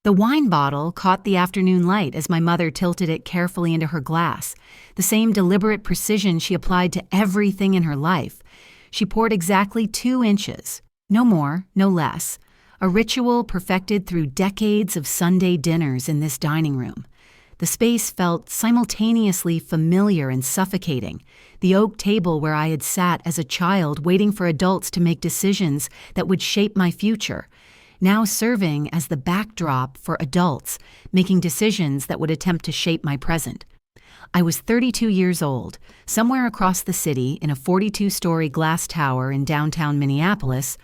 The wine bottle caught the afternoon light as my mother tilted it carefully into her glass, the same deliberate precision she applied to everything in her life. She poured exactly 2 inches, no more, no less, a ritual perfected through decades of Sunday dinners in this dining room. The space felt simultaneously familiar and suffocating, the oak table where I had sat as a child waiting for adults to make decisions that would shape my future, now serving as the backdrop for adults making decisions that would attempt to shape my present. I was 32 years old, somewhere across the city in a 42-story glass tower in downtown Minneapolis.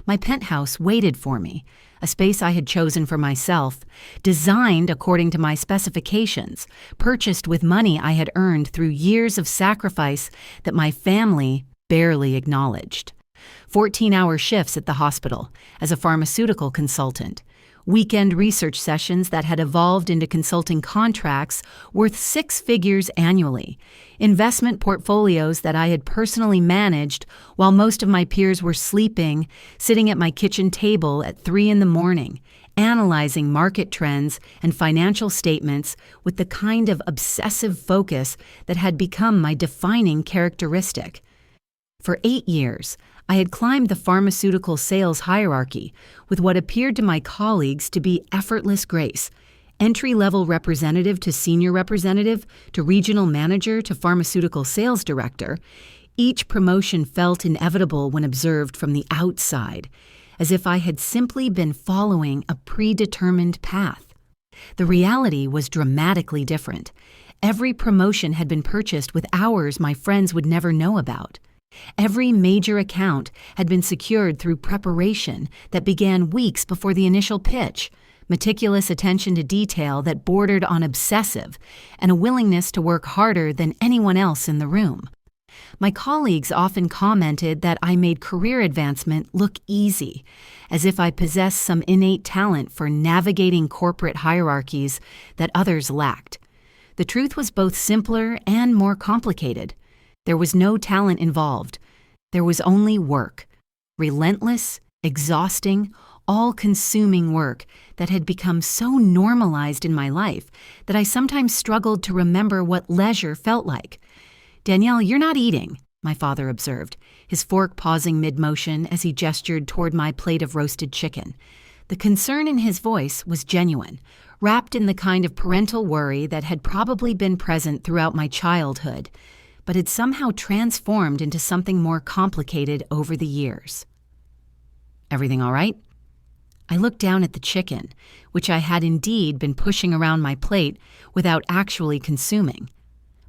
My penthouse waited for me, a space I had chosen for myself, designed according to my specifications, purchased with money I had earned through years of sacrifice that my family barely acknowledged. 14-hour shifts at the hospital as a pharmaceutical consultant, weekend research sessions that had evolved into consulting contracts worth 6 figures annually, investment portfolios that I had personally managed while most of my peers were sleeping, sitting at my kitchen table at 3 in the morning, analyzing market trends and financial statements with the kind of obsessive focus that had become my defining characteristic. For 8 years, I had climbed the pharmaceutical sales hierarchy with what appeared to my colleagues to be effortless grace, entry-level representative to senior representative to regional manager to pharmaceutical sales director. Each promotion felt inevitable when observed from the outside, as if I had simply been following a predetermined path. The reality was dramatically different. Every promotion had been purchased with hours my friends would never know about. Every major account had been secured through preparation that began weeks before the initial pitch, meticulous attention to detail that bordered on obsessive, and a willingness to work harder than anyone else in the room. My colleagues often commented that I made career advancement look easy, as if I possessed some innate talent for navigating corporate hierarchies that others lacked. The truth was both simpler and more complicated. There was no talent involved. There was only work. Relentless, exhausting, all-consuming work that had become so normalized in my life that I sometimes struggled to remember what leisure felt like. "Danielle, you're not eating," my father observed, his fork pausing mid-motion as he gestured toward my plate of roasted chicken. The concern in his voice was genuine, wrapped in the kind of parental worry that had probably been present throughout my childhood, but had somehow transformed into something more complicated over the years. "Everything all right?" I looked down at the chicken, which I had indeed been pushing around my plate without actually consuming.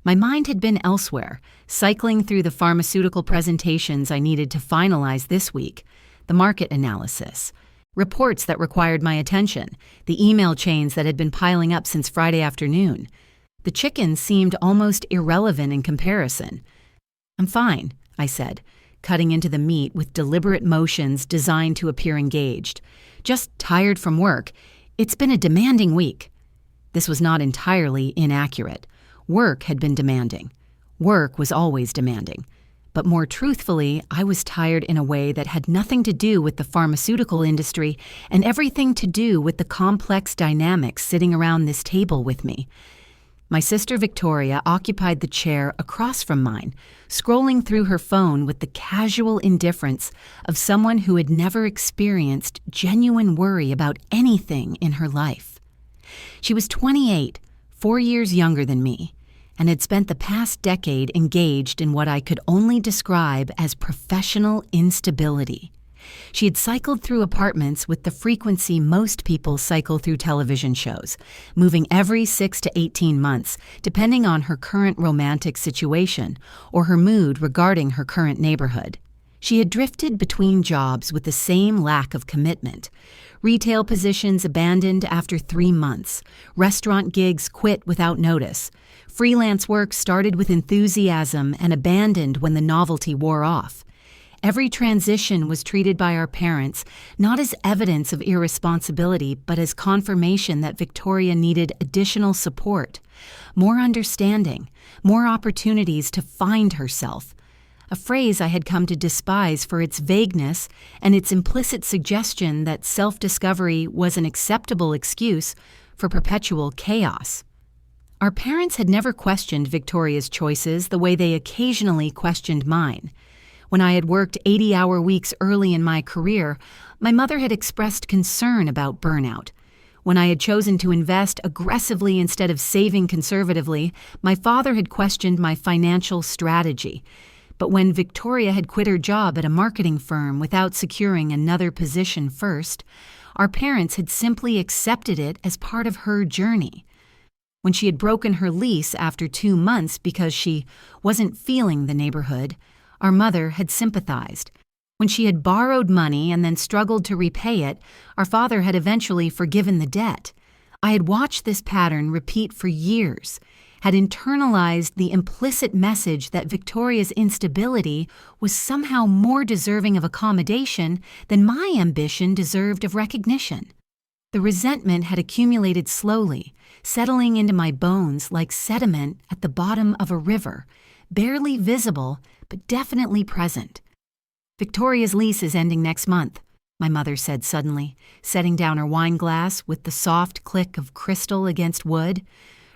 My mind had been elsewhere, cycling through the pharmaceutical presentations I needed to finalize this week, the market analysis, reports that required my attention, the email chains that had been piling up since Friday afternoon. The chicken seemed almost irrelevant in comparison. "I'm fine," I said, cutting into the meat with deliberate motions designed to appear engaged. "Just tired from work. It's been a demanding week." This was not entirely inaccurate. Work had been demanding. Work was always demanding. But more truthfully, I was tired in a way that had nothing to do with the pharmaceutical industry and everything to do with the complex dynamics sitting around this table with me. My sister Victoria occupied the chair across from mine, scrolling through her phone with the casual indifference of someone who had never experienced genuine worry about anything in her life. She was 28, 4 years younger than me, and had spent the past decade engaged in what I could only describe as professional instability. She had cycled through apartments with the frequency most people cycle through television shows, moving every 6 to 18 months, depending on her current romantic situation or her mood regarding her current neighborhood. She had drifted between jobs with the same lack of commitment. Retail positions abandoned after 3 months, restaurant gigs quit without notice, freelance work started with enthusiasm and abandoned when the novelty wore off. Every transition was treated by our parents not as evidence of irresponsibility, but as confirmation that Victoria needed additional support, more understanding, more opportunities to find herself. a phrase I had come to despise for its vagueness and its implicit suggestion that self-discovery was an acceptable excuse for perpetual chaos. Our parents had never questioned Victoria's choices the way they occasionally questioned mine. When I had worked 80-hour weeks early in my career, my mother had expressed concern about burnout. When I had chosen to invest aggressively instead of saving conservatively, my father had questioned my financial strategy. But when Victoria had quit her job at a marketing firm without securing another position first, our parents had simply accepted it as part of her journey. When she had broken her lease after 2 months because she wasn't feeling the neighborhood, our mother had sympathized. When she had borrowed money and then struggled to repay it, our father had eventually forgiven the debt. I had watched this pattern repeat for years, had internalized the implicit message that Victoria's instability was somehow more deserving of accommodation than my ambition deserved of recognition. The resentment had accumulated slowly, settling into my bones like sediment at the bottom of a river, barely visible but definitely present. "Victoria's lease is ending next month," my mother said suddenly, setting down her wine glass with the soft click of crystal against wood.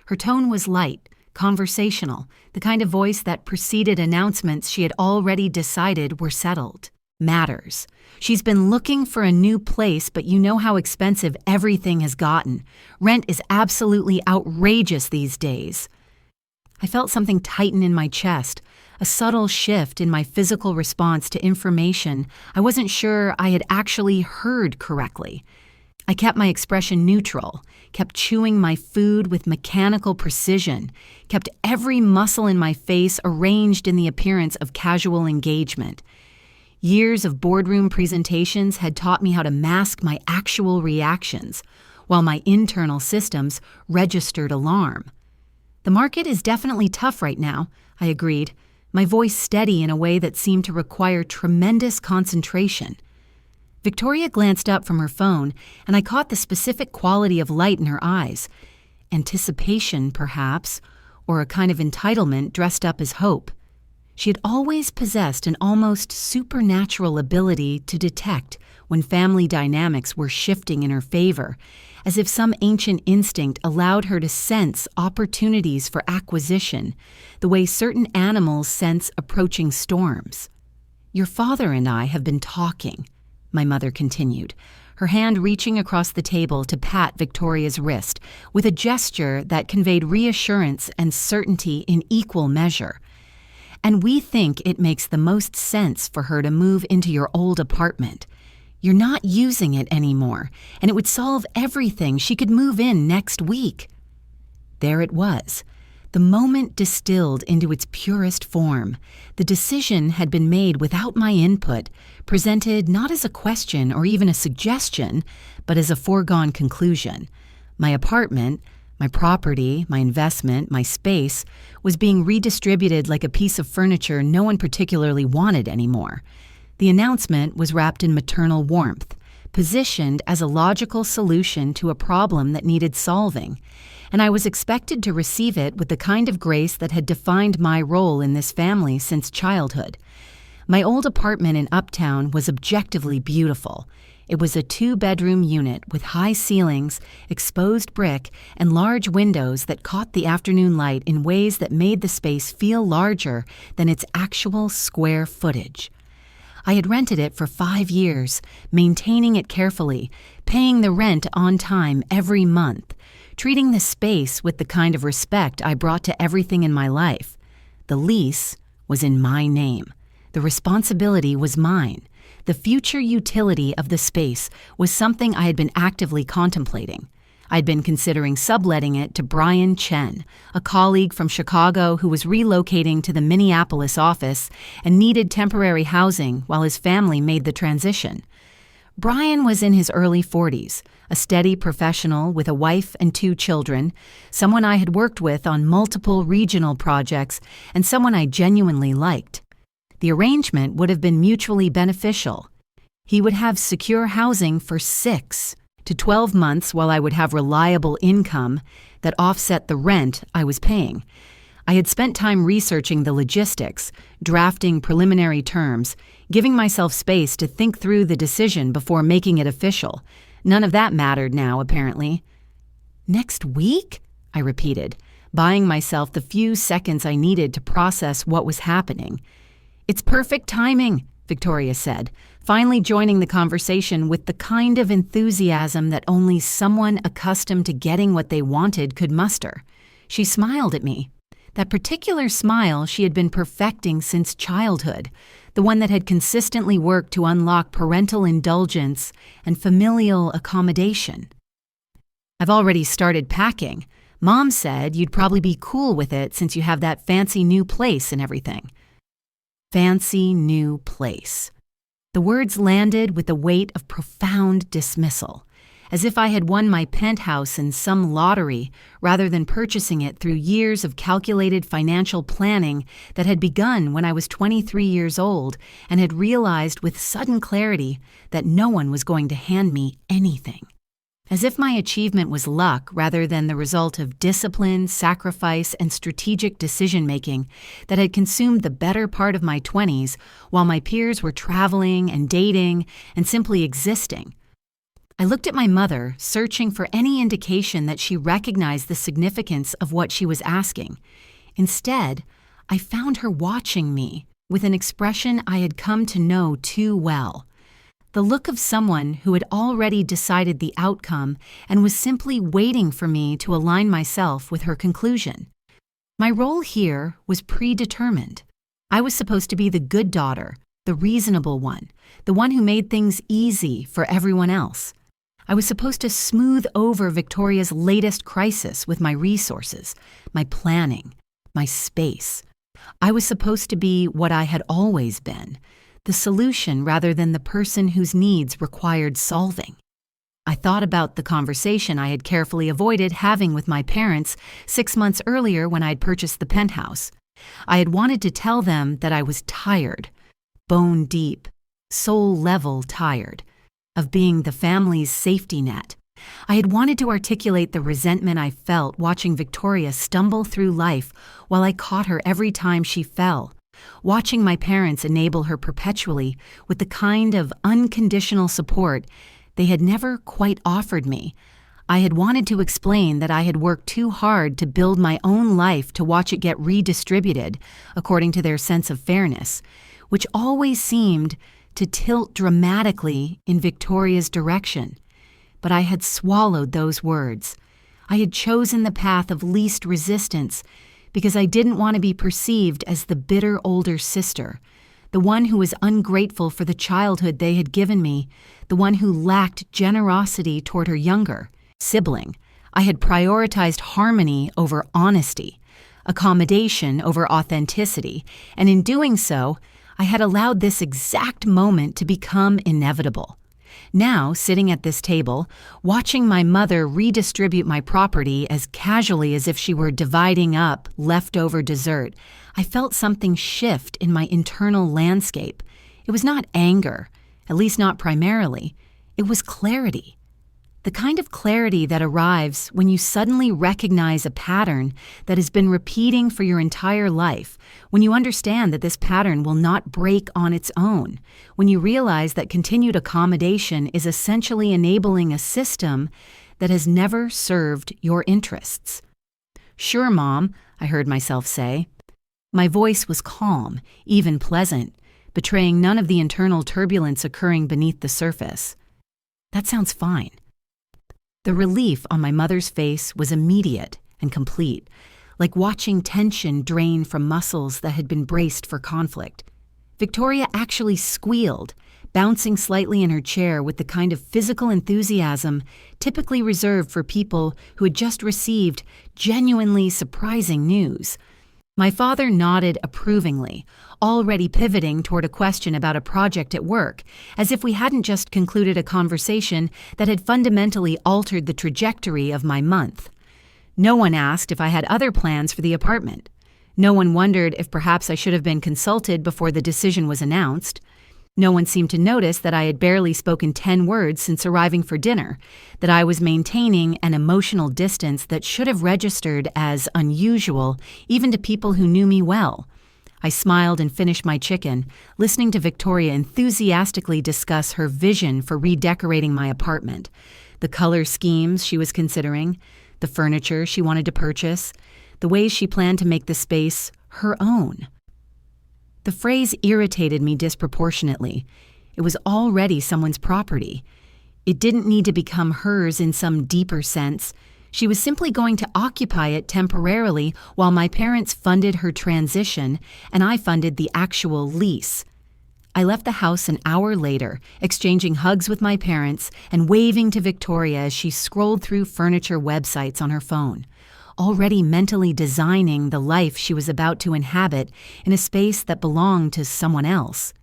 Her tone was light, conversational, the kind of voice that preceded announcements she had already decided were settled. "Matters. She's been looking for a new place, but you know how expensive everything has gotten. Rent is absolutely outrageous these days." I felt something tighten in my chest, a subtle shift in my physical response to information I wasn't sure I had actually heard correctly. I kept my expression neutral, kept chewing my food with mechanical precision, kept every muscle in my face arranged in the appearance of casual engagement. Years of boardroom presentations had taught me how to mask my actual reactions, while my internal systems registered alarm. "The market is definitely tough right now," I agreed, my voice steady in a way that seemed to require tremendous concentration. Victoria glanced up from her phone, and I caught the specific quality of light in her eyes. Anticipation, perhaps, or a kind of entitlement dressed up as hope. She had always possessed an almost supernatural ability to detect when family dynamics were shifting in her favor, as if some ancient instinct allowed her to sense opportunities for acquisition, the way certain animals sense approaching storms. "Your father and I have been talking," my mother continued, her hand reaching across the table to pat Victoria's wrist, with a gesture that conveyed reassurance and certainty in equal measure. "And we think it makes the most sense for her to move into your old apartment. You're not using it anymore, and it would solve everything. She could move in next week." There it was, the moment distilled into its purest form. The decision had been made without my input, presented not as a question or even a suggestion, but as a foregone conclusion. My apartment, my property, my investment, my space, was being redistributed like a piece of furniture no one particularly wanted anymore. The announcement was wrapped in maternal warmth, positioned as a logical solution to a problem that needed solving, and I was expected to receive it with the kind of grace that had defined my role in this family since childhood. My old apartment in Uptown was objectively beautiful. It was a 2-bedroom unit with high ceilings, exposed brick, and large windows that caught the afternoon light in ways that made the space feel larger than its actual square footage. I had rented it for 5 years, maintaining it carefully, paying the rent on time every month, treating the space with the kind of respect I brought to everything in my life. The lease was in my name. The responsibility was mine. The future utility of the space was something I had been actively contemplating. I'd been considering subletting it to Brian Chen, a colleague from Chicago who was relocating to the Minneapolis office and needed temporary housing while his family made the transition. Brian was in his early 40s, a steady professional with a wife and 2 children, someone I had worked with on multiple regional projects, and someone I genuinely liked. The arrangement would have been mutually beneficial. He would have secure housing for 6 to 12 months while I would have reliable income that offset the rent I was paying. I had spent time researching the logistics, drafting preliminary terms, giving myself space to think through the decision before making it official. None of that mattered now, apparently. "Next week?" I repeated, buying myself the few seconds I needed to process what was happening. "It's perfect timing," Victoria said, finally joining the conversation with the kind of enthusiasm that only someone accustomed to getting what they wanted could muster. She smiled at me. That particular smile she had been perfecting since childhood, the one that had consistently worked to unlock parental indulgence and familial accommodation. "I've already started packing. Mom said you'd probably be cool with it since you have that fancy new place and everything." Fancy new place. The words landed with the weight of profound dismissal, as if I had won my penthouse in some lottery rather than purchasing it through years of calculated financial planning that had begun when I was 23 years old and had realized with sudden clarity that no one was going to hand me anything. As if my achievement was luck rather than the result of discipline, sacrifice, and strategic decision-making that had consumed the better part of my 20s while my peers were traveling and dating and simply existing. I looked at my mother, searching for any indication that she recognized the significance of what she was asking. Instead, I found her watching me with an expression I had come to know too well. The look of someone who had already decided the outcome and was simply waiting for me to align myself with her conclusion. My role here was predetermined. I was supposed to be the good daughter, the reasonable one, the one who made things easy for everyone else. I was supposed to smooth over Victoria's latest crisis with my resources, my planning, my space. I was supposed to be what I had always been, the solution rather than the person whose needs required solving. I thought about the conversation I had carefully avoided having with my parents 6 months earlier when I had purchased the penthouse. I had wanted to tell them that I was tired, bone deep, soul level tired, of being the family's safety net. I had wanted to articulate the resentment I felt watching Victoria stumble through life while I caught her every time she fell, watching my parents enable her perpetually with the kind of unconditional support they had never quite offered me. I had wanted to explain that I had worked too hard to build my own life to watch it get redistributed according to their sense of fairness, which always seemed to tilt dramatically in Victoria's direction. But I had swallowed those words. I had chosen the path of least resistance because I didn't want to be perceived as the bitter older sister, the one who was ungrateful for the childhood they had given me, the one who lacked generosity toward her younger sibling. I had prioritized harmony over honesty, accommodation over authenticity, and in doing so, I had allowed this exact moment to become inevitable. Now, sitting at this table, watching my mother redistribute my property as casually as if she were dividing up leftover dessert, I felt something shift in my internal landscape. It was not anger, at least not primarily. It was clarity. The kind of clarity that arrives when you suddenly recognize a pattern that has been repeating for your entire life, when you understand that this pattern will not break on its own, when you realize that continued accommodation is essentially enabling a system that has never served your interests. "Sure, Mom," I heard myself say. My voice was calm, even pleasant, betraying none of the internal turbulence occurring beneath the surface. "That sounds fine." The relief on my mother's face was immediate and complete, like watching tension drain from muscles that had been braced for conflict. Victoria actually squealed, bouncing slightly in her chair with the kind of physical enthusiasm typically reserved for people who had just received genuinely surprising news. My father nodded approvingly, already pivoting toward a question about a project at work, as if we hadn't just concluded a conversation that had fundamentally altered the trajectory of my month. No one asked if I had other plans for the apartment. No one wondered if perhaps I should have been consulted before the decision was announced. No one seemed to notice that I had barely spoken 10 words since arriving for dinner, that I was maintaining an emotional distance that should have registered as unusual even to people who knew me well. I smiled and finished my chicken, listening to Victoria enthusiastically discuss her vision for redecorating my apartment, the color schemes she was considering, the furniture she wanted to purchase, the ways she planned to make the space her own. The phrase irritated me disproportionately. It was already someone's property. It didn't need to become hers in some deeper sense. She was simply going to occupy it temporarily while my parents funded her transition and I funded the actual lease. I left the house an hour later, exchanging hugs with my parents and waving to Victoria as she scrolled through furniture websites on her phone, already mentally designing the life she was about to inhabit in a space that belonged to someone else.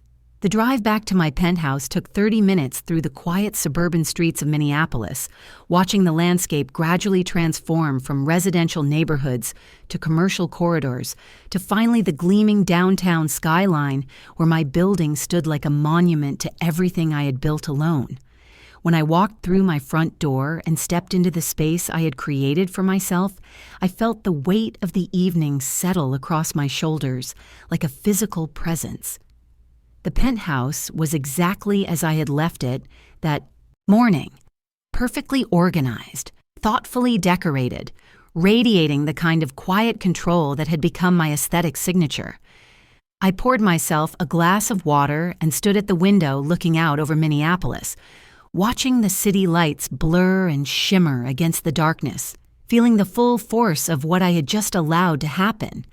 The drive back to my penthouse took 30 minutes through the quiet suburban streets of Minneapolis, watching the landscape gradually transform from residential neighborhoods to commercial corridors, to finally the gleaming downtown skyline where my building stood like a monument to everything I had built alone. When I walked through my front door and stepped into the space I had created for myself, I felt the weight of the evening settle across my shoulders like a physical presence. The penthouse was exactly as I had left it that morning, perfectly organized, thoughtfully decorated, radiating the kind of quiet control that had become my aesthetic signature. I poured myself a glass of water and stood at the window looking out over Minneapolis, watching the city lights blur and shimmer against the darkness, feeling the full force of what I had just allowed to happen.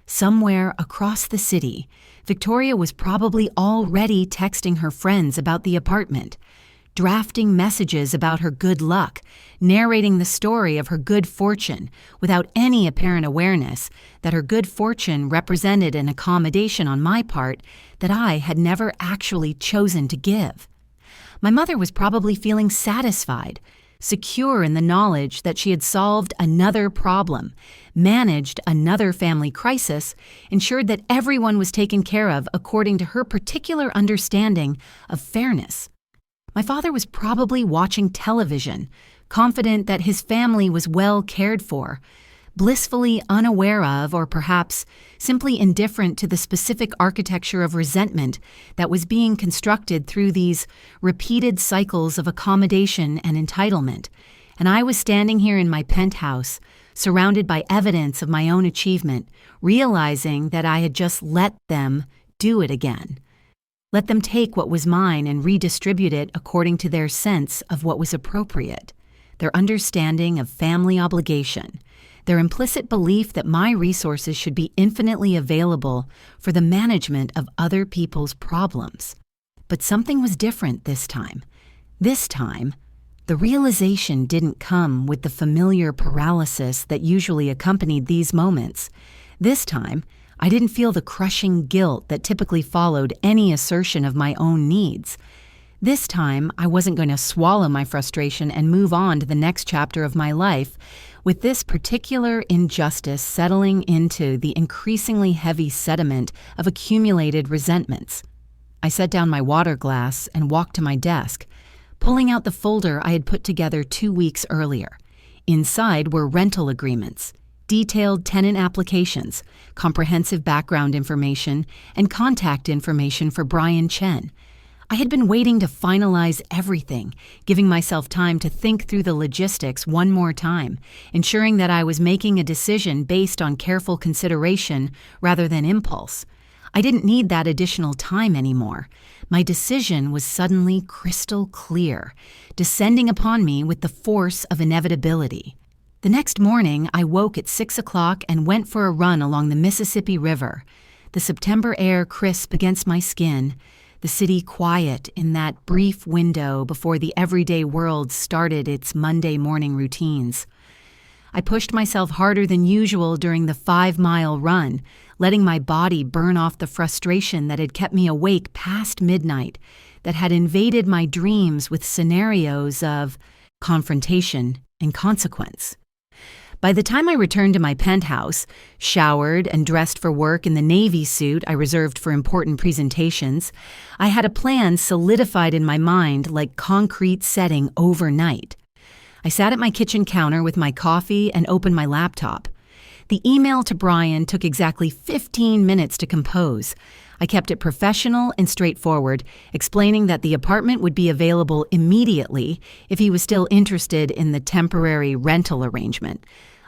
Somewhere across the city, Victoria was probably already texting her friends about the apartment, drafting messages about her good luck, narrating the story of her good fortune without any apparent awareness that her good fortune represented an accommodation on my part that I had never actually chosen to give. My mother was probably feeling satisfied, secure in the knowledge that she had solved another problem, managed another family crisis, ensured that everyone was taken care of according to her particular understanding of fairness. My father was probably watching television, confident that his family was well cared for, blissfully unaware of, or perhaps simply indifferent to the specific architecture of resentment that was being constructed through these repeated cycles of accommodation and entitlement. And I was standing here in my penthouse, surrounded by evidence of my own achievement, realizing that I had just let them do it again. Let them take what was mine and redistribute it according to their sense of what was appropriate, their understanding of family obligation, their implicit belief that my resources should be infinitely available for the management of other people's problems. But something was different this time. This time, the realization didn't come with the familiar paralysis that usually accompanied these moments. This time, I didn't feel the crushing guilt that typically followed any assertion of my own needs. This time, I wasn't going to swallow my frustration and move on to the next chapter of my life, with this particular injustice settling into the increasingly heavy sediment of accumulated resentments. I set down my water glass and walked to my desk, pulling out the folder I had put together 2 weeks earlier. Inside were rental agreements, detailed tenant applications, comprehensive background information, and contact information for Brian Chen. I had been waiting to finalize everything, giving myself time to think through the logistics one more time, ensuring that I was making a decision based on careful consideration rather than impulse. I didn't need that additional time anymore. My decision was suddenly crystal clear, descending upon me with the force of inevitability. The next morning, I woke at 6 o'clock and went for a run along the Mississippi River, the September air crisp against my skin, the city quiet in that brief window before the everyday world started its Monday morning routines. I pushed myself harder than usual during the 5-mile run, letting my body burn off the frustration that had kept me awake past midnight, that had invaded my dreams with scenarios of confrontation and consequence. By the time I returned to my penthouse, showered and dressed for work in the navy suit I reserved for important presentations, I had a plan solidified in my mind like concrete setting overnight. I sat at my kitchen counter with my coffee and opened my laptop. The email to Brian took exactly 15 minutes to compose. I kept it professional and straightforward, explaining that the apartment would be available immediately if he was still interested in the temporary rental arrangement.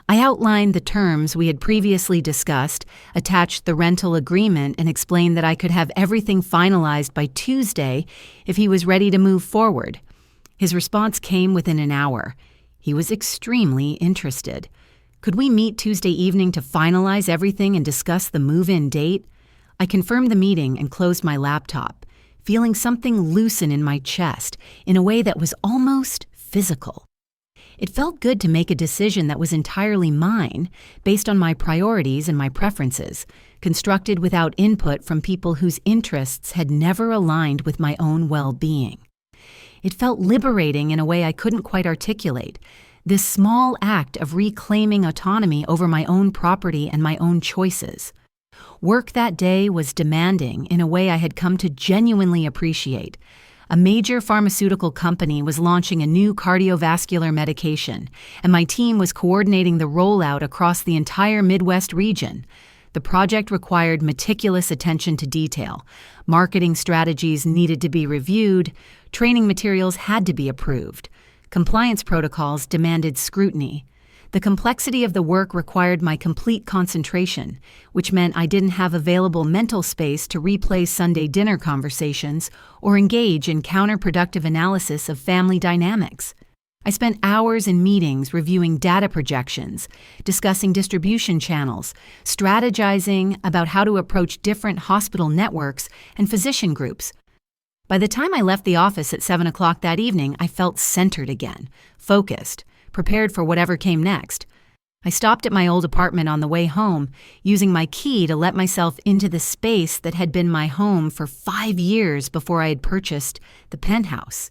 I outlined the terms we had previously discussed, attached the rental agreement, and explained that I could have everything finalized by Tuesday if he was ready to move forward. His response came within an hour. He was extremely interested. Could we meet Tuesday evening to finalize everything and discuss the move-in date? I confirmed the meeting and closed my laptop, feeling something loosen in my chest in a way that was almost physical. It felt good to make a decision that was entirely mine, based on my priorities and my preferences, constructed without input from people whose interests had never aligned with my own well-being. It felt liberating in a way I couldn't quite articulate, this small act of reclaiming autonomy over my own property and my own choices. Work that day was demanding in a way I had come to genuinely appreciate. A major pharmaceutical company was launching a new cardiovascular medication, and my team was coordinating the rollout across the entire Midwest region. The project required meticulous attention to detail. Marketing strategies needed to be reviewed. Training materials had to be approved. Compliance protocols demanded scrutiny. The complexity of the work required my complete concentration, which meant I didn't have available mental space to replay Sunday dinner conversations or engage in counterproductive analysis of family dynamics. I spent hours in meetings reviewing data projections, discussing distribution channels, strategizing about how to approach different hospital networks and physician groups. By the time I left the office at 7 o'clock that evening, I felt centered again, focused, prepared for whatever came next. I stopped at my old apartment on the way home, using my key to let myself into the space that had been my home for 5 years before I had purchased the penthouse.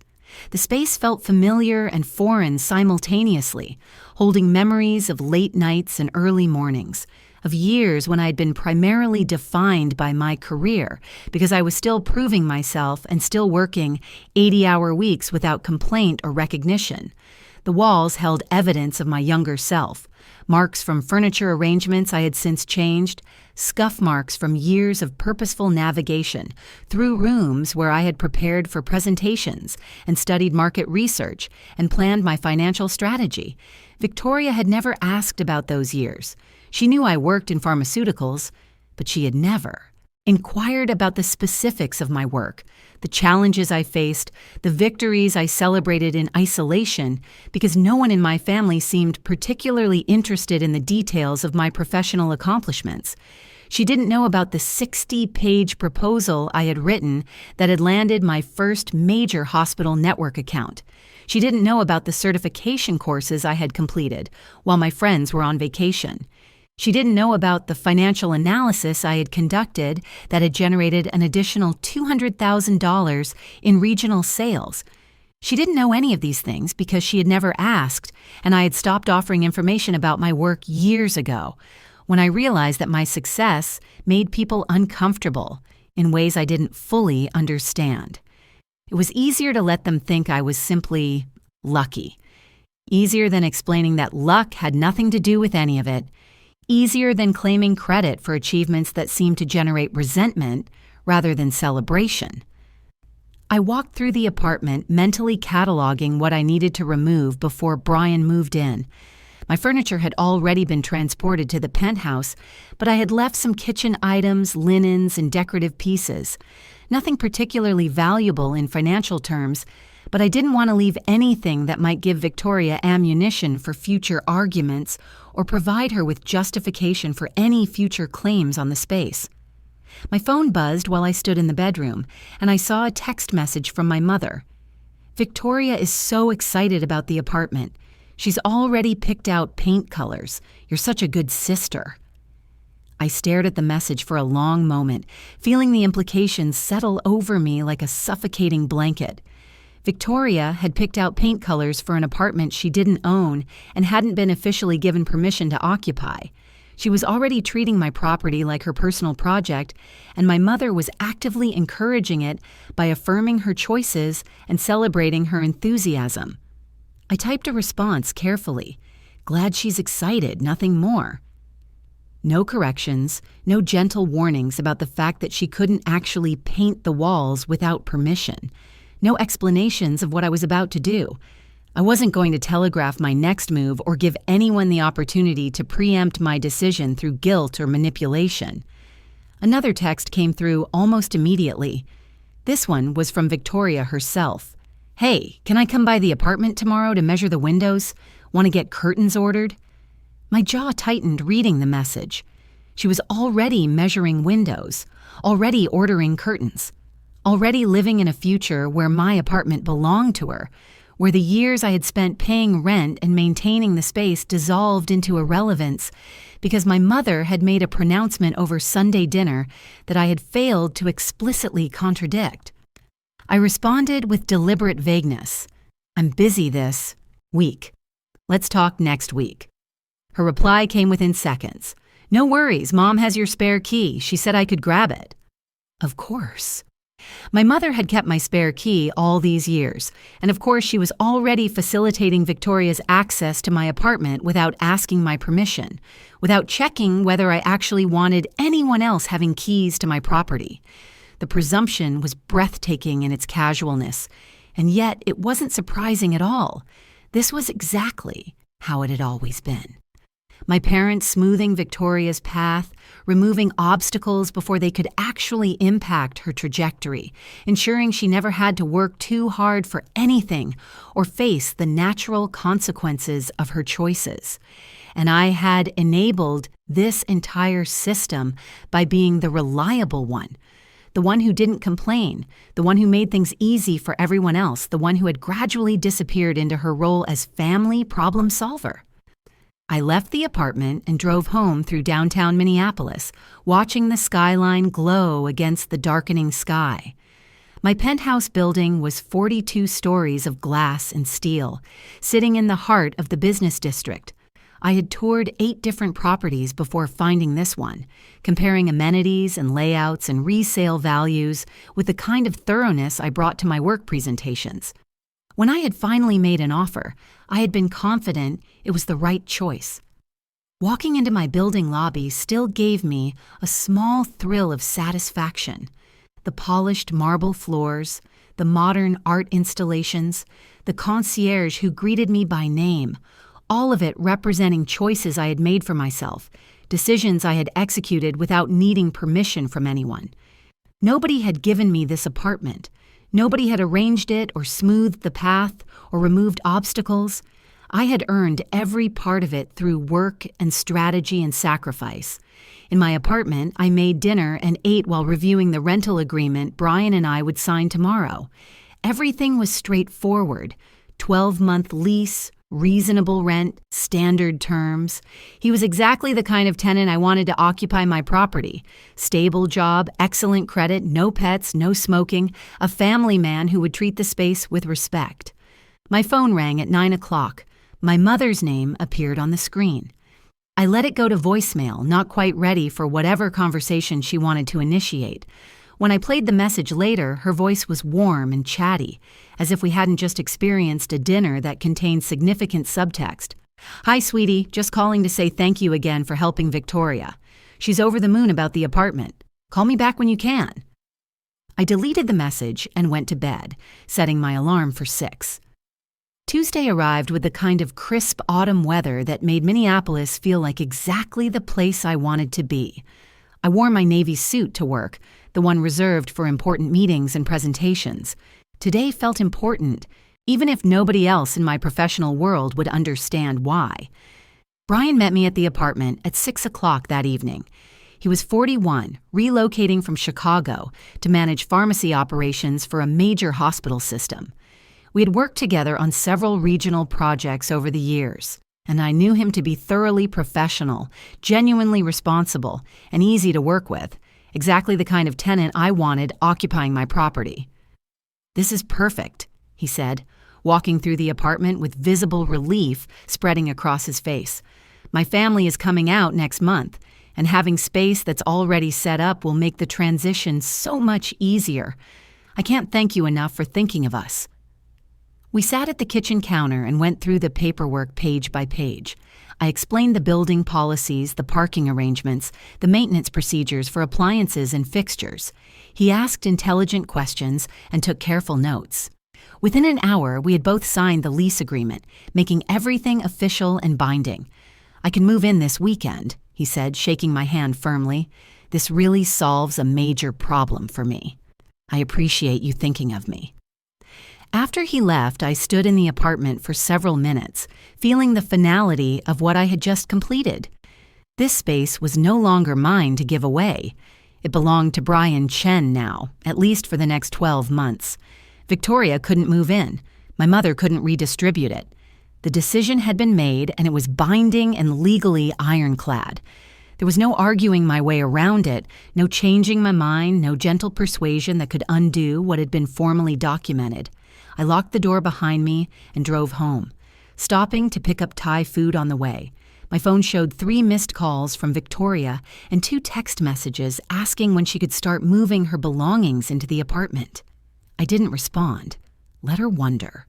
The space felt familiar and foreign simultaneously, holding memories of late nights and early mornings, of years when I had been primarily defined by my career because I was still proving myself and still working 80-hour weeks without complaint or recognition. The walls held evidence of my younger self, marks from furniture arrangements I had since changed, scuff marks from years of purposeful navigation through rooms where I had prepared for presentations and studied market research and planned my financial strategy. Victoria had never asked about those years. She knew I worked in pharmaceuticals, but she had never inquired about the specifics of my work, the challenges I faced, the victories I celebrated in isolation, because no one in my family seemed particularly interested in the details of my professional accomplishments. She didn't know about the 60-page proposal I had written that had landed my first major hospital network account. She didn't know about the certification courses I had completed while my friends were on vacation. She didn't know about the financial analysis I had conducted that had generated an additional $200,000 in regional sales. She didn't know any of these things because she had never asked, and I had stopped offering information about my work years ago, when I realized that my success made people uncomfortable in ways I didn't fully understand. It was easier to let them think I was simply lucky. Easier than explaining that luck had nothing to do with any of it. Easier than claiming credit for achievements that seemed to generate resentment rather than celebration. I walked through the apartment mentally cataloging what I needed to remove before Brian moved in. My furniture had already been transported to the penthouse, but I had left some kitchen items, linens, and decorative pieces. Nothing particularly valuable in financial terms, but I didn't want to leave anything that might give Victoria ammunition for future arguments or provide her with justification for any future claims on the space. My phone buzzed while I stood in the bedroom, and I saw a text message from my mother. "Victoria is so excited about the apartment. She's already picked out paint colors. You're such a good sister." I stared at the message for a long moment, feeling the implications settle over me like a suffocating blanket. Victoria had picked out paint colors for an apartment she didn't own and hadn't been officially given permission to occupy. She was already treating my property like her personal project, and my mother was actively encouraging it by affirming her choices and celebrating her enthusiasm. I typed a response carefully. Glad she's excited, nothing more. No corrections, no gentle warnings about the fact that she couldn't actually paint the walls without permission. No explanations of what I was about to do. I wasn't going to telegraph my next move or give anyone the opportunity to preempt my decision through guilt or manipulation. Another text came through almost immediately. This one was from Victoria herself. Hey, can I come by the apartment tomorrow to measure the windows? Want to get curtains ordered? My jaw tightened reading the message. She was already measuring windows, already ordering curtains, already living in a future where my apartment belonged to her, where the years I had spent paying rent and maintaining the space dissolved into irrelevance because my mother had made a pronouncement over Sunday dinner that I had failed to explicitly contradict. I responded with deliberate vagueness. I'm busy this week. Let's talk next week. Her reply came within seconds. No worries, Mom has your spare key. She said I could grab it. Of course. My mother had kept my spare key all these years, and of course she was already facilitating Victoria's access to my apartment without asking my permission, without checking whether I actually wanted anyone else having keys to my property. The presumption was breathtaking in its casualness, and yet it wasn't surprising at all. This was exactly how it had always been. My parents smoothing Victoria's path, removing obstacles before they could actually impact her trajectory, ensuring she never had to work too hard for anything or face the natural consequences of her choices. And I had enabled this entire system by being the reliable one, the one who didn't complain, the one who made things easy for everyone else, the one who had gradually disappeared into her role as family problem solver. I left the apartment and drove home through downtown Minneapolis, watching the skyline glow against the darkening sky. My penthouse building was 42 stories of glass and steel, sitting in the heart of the business district. I had toured 8 different properties before finding this one, comparing amenities and layouts and resale values with the kind of thoroughness I brought to my work presentations. When I had finally made an offer, I had been confident it was the right choice. Walking into my building lobby still gave me a small thrill of satisfaction. The polished marble floors, the modern art installations, the concierge who greeted me by name, all of it representing choices I had made for myself, decisions I had executed without needing permission from anyone. Nobody had given me this apartment. Nobody had arranged it or smoothed the path or removed obstacles. I had earned every part of it through work and strategy and sacrifice. In my apartment, I made dinner and ate while reviewing the rental agreement Brian and I would sign tomorrow. Everything was straightforward. 12-month lease, reasonable rent, standard terms. He was exactly the kind of tenant I wanted to occupy my property. Stable job, excellent credit, no pets, no smoking, a family man who would treat the space with respect. My phone rang at 9 o'clock. My mother's name appeared on the screen. I let it go to voicemail, not quite ready for whatever conversation she wanted to initiate. When I played the message later, her voice was warm and chatty, as if we hadn't just experienced a dinner that contained significant subtext. Hi, sweetie, just calling to say thank you again for helping Victoria. She's over the moon about the apartment. Call me back when you can. I deleted the message and went to bed, setting my alarm for 6. Tuesday arrived with the kind of crisp autumn weather that made Minneapolis feel like exactly the place I wanted to be. I wore my navy suit to work, the one reserved for important meetings and presentations. Today felt important, even if nobody else in my professional world would understand why. Brian met me at the apartment at 6 o'clock that evening. He was 41, relocating from Chicago to manage pharmacy operations for a major hospital system. We had worked together on several regional projects over the years, and I knew him to be thoroughly professional, genuinely responsible, and easy to work with, exactly the kind of tenant I wanted occupying my property. This is perfect, he said, walking through the apartment with visible relief spreading across his face. "My family is coming out next month, and having space that's already set up will make the transition so much easier. I can't thank you enough for thinking of us." We sat at the kitchen counter and went through the paperwork page by page. I explained the building policies, the parking arrangements, the maintenance procedures for appliances and fixtures. He asked intelligent questions and took careful notes. Within an hour, we had both signed the lease agreement, making everything official and binding. "I can move in this weekend," he said, shaking my hand firmly. "This really solves a major problem for me. I appreciate you thinking of me." After he left, I stood in the apartment for several minutes, feeling the finality of what I had just completed. This space was no longer mine to give away. It belonged to Brian Chen now, at least for the next 12 months. Victoria couldn't move in. My mother couldn't redistribute it. The decision had been made, and it was binding and legally ironclad. There was no arguing my way around it, no changing my mind, no gentle persuasion that could undo what had been formally documented. I locked the door behind me and drove home, stopping to pick up Thai food on the way. My phone showed 3 missed calls from Victoria and 2 text messages asking when she could start moving her belongings into the apartment. I didn't respond. Let her wonder.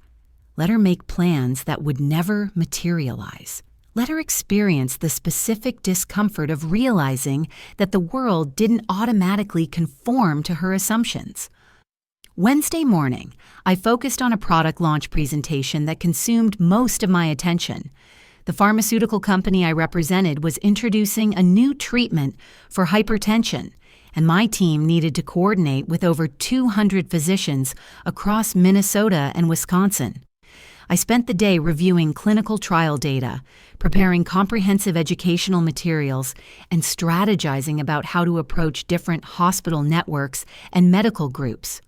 Let her make plans that would never materialize. Let her experience the specific discomfort of realizing that the world didn't automatically conform to her assumptions. Wednesday morning, I focused on a product launch presentation that consumed most of my attention. The pharmaceutical company I represented was introducing a new treatment for hypertension, and my team needed to coordinate with over 200 physicians across Minnesota and Wisconsin. I spent the day reviewing clinical trial data, preparing comprehensive educational materials, and strategizing about how to approach different hospital networks and medical groups.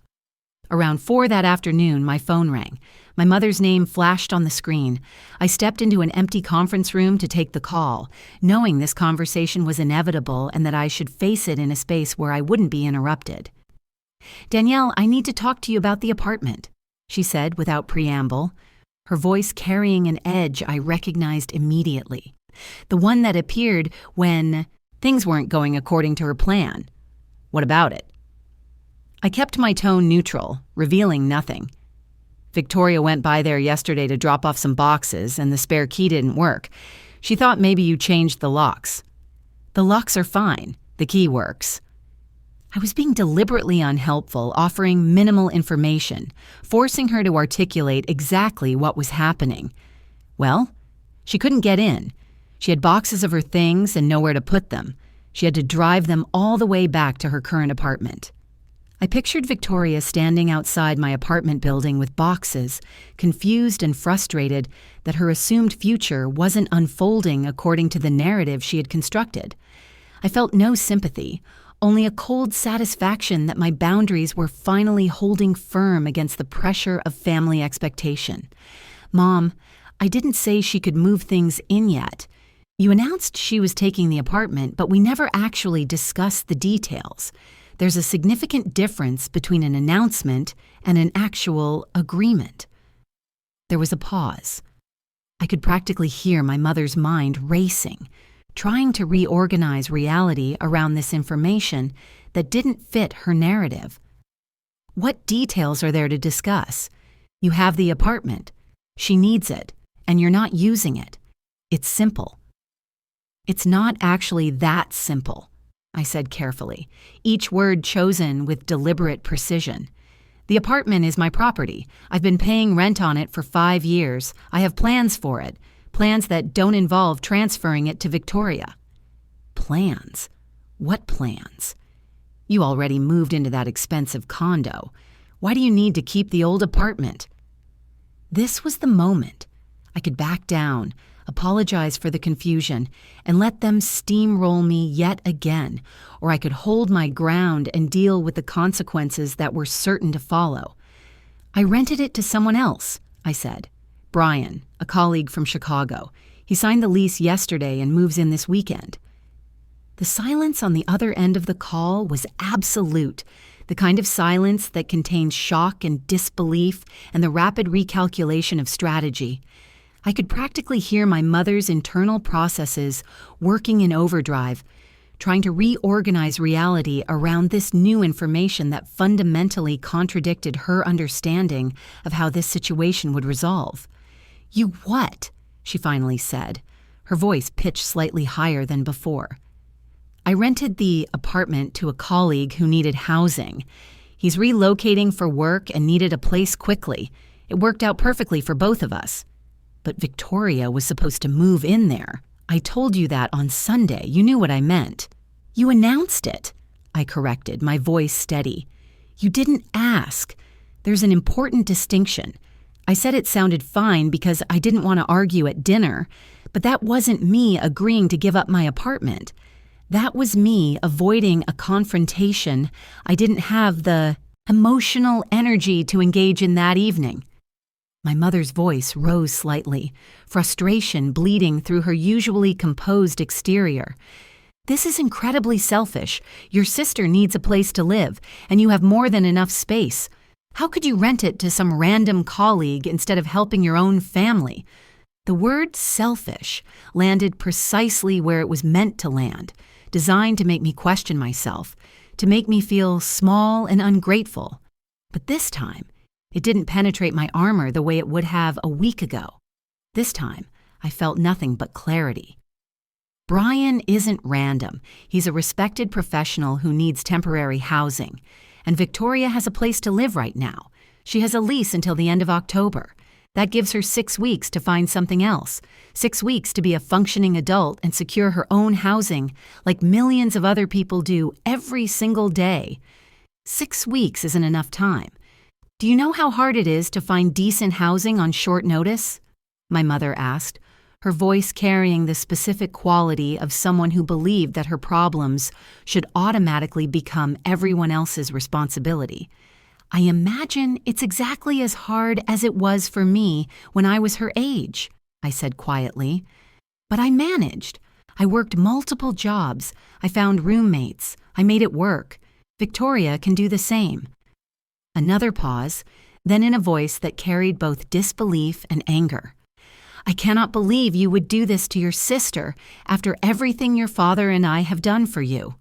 Around 4 that afternoon, my phone rang. My mother's name flashed on the screen. I stepped into an empty conference room to take the call, knowing this conversation was inevitable and that I should face it in a space where I wouldn't be interrupted. "Danielle, I need to talk to you about the apartment," she said without preamble, her voice carrying an edge I recognized immediately, the one that appeared when things weren't going according to her plan. "What about it?" I kept my tone neutral, revealing nothing. "Victoria went by there yesterday to drop off some boxes, and the spare key didn't work. She thought maybe you changed the locks." "The locks are fine. The key works." I was being deliberately unhelpful, offering minimal information, forcing her to articulate exactly what was happening. Well, she couldn't get in. She had boxes of her things and nowhere to put them. She had to drive them all the way back to her current apartment. I pictured Victoria standing outside my apartment building with boxes, confused and frustrated that her assumed future wasn't unfolding according to the narrative she had constructed. I felt no sympathy, only a cold satisfaction that my boundaries were finally holding firm against the pressure of family expectation. "Mom, I didn't say she could move things in yet. You announced she was taking the apartment, but we never actually discussed the details. There's a significant difference between an announcement and an actual agreement." There was a pause. I could practically hear my mother's mind racing, trying to reorganize reality around this information that didn't fit her narrative. "What details are there to discuss? You have the apartment. She needs it, and you're not using it. It's simple." "It's not actually that simple," I said carefully, each word chosen with deliberate precision. "The apartment is my property. I've been paying rent on it for 5 years. I have plans for it, plans that don't involve transferring it to Victoria." "Plans? What plans? You already moved into that expensive condo. Why do you need to keep the old apartment?" This was the moment. I could back down, apologize for the confusion, and let them steamroll me yet again, or I could hold my ground and deal with the consequences that were certain to follow. "I rented it to someone else," I said. "Brian, a colleague from Chicago. He signed the lease yesterday and moves in this weekend." The silence on the other end of the call was absolute. the kind of silence that contains shock and disbelief and the rapid recalculation of strategy. I could practically hear my mother's internal processes working in overdrive, trying to reorganize reality around this new information that fundamentally contradicted her understanding of how this situation would resolve. "You what?" she finally said, her voice pitched slightly higher than before. "I rented the apartment to a colleague who needed housing. He's relocating for work and needed a place quickly. It worked out perfectly for both of us. But Victoria was supposed to move in there. I told you that on Sunday. You knew what I meant." "You announced it," I corrected, my voice steady. "You didn't ask. There's an important distinction. I said it sounded fine because I didn't want to argue at dinner, but that wasn't me agreeing to give up my apartment. That was me avoiding a confrontation I didn't have the emotional energy to engage in that evening." My mother's voice rose slightly, frustration bleeding through her usually composed exterior. "This is incredibly selfish. Your sister needs a place to live, and you have more than enough space. How could you rent it to some random colleague instead of helping your own family?" The word selfish landed precisely where it was meant to land, designed to make me question myself, to make me feel small and ungrateful. But this time, it didn't penetrate my armor the way it would have a week ago. This time, I felt nothing but clarity. Brian isn't random. He's a respected professional who needs temporary housing. And Victoria has a place to live right now. She has a lease until the end of October. That gives her 6 weeks to find something else, 6 weeks to be a functioning adult and secure her own housing like millions of other people do every single day. 6 weeks isn't enough time. "Do you know how hard it is to find decent housing on short notice?" my mother asked, her voice carrying the specific quality of someone who believed that her problems should automatically become everyone else's responsibility. "I imagine it's exactly as hard as it was for me when I was her age," I said quietly. "But I managed. I worked multiple jobs. I found roommates. I made it work. Victoria can do the same." Another pause, then in a voice that carried both disbelief and anger. "I cannot believe you would do this to your sister after everything your father and I have done for you."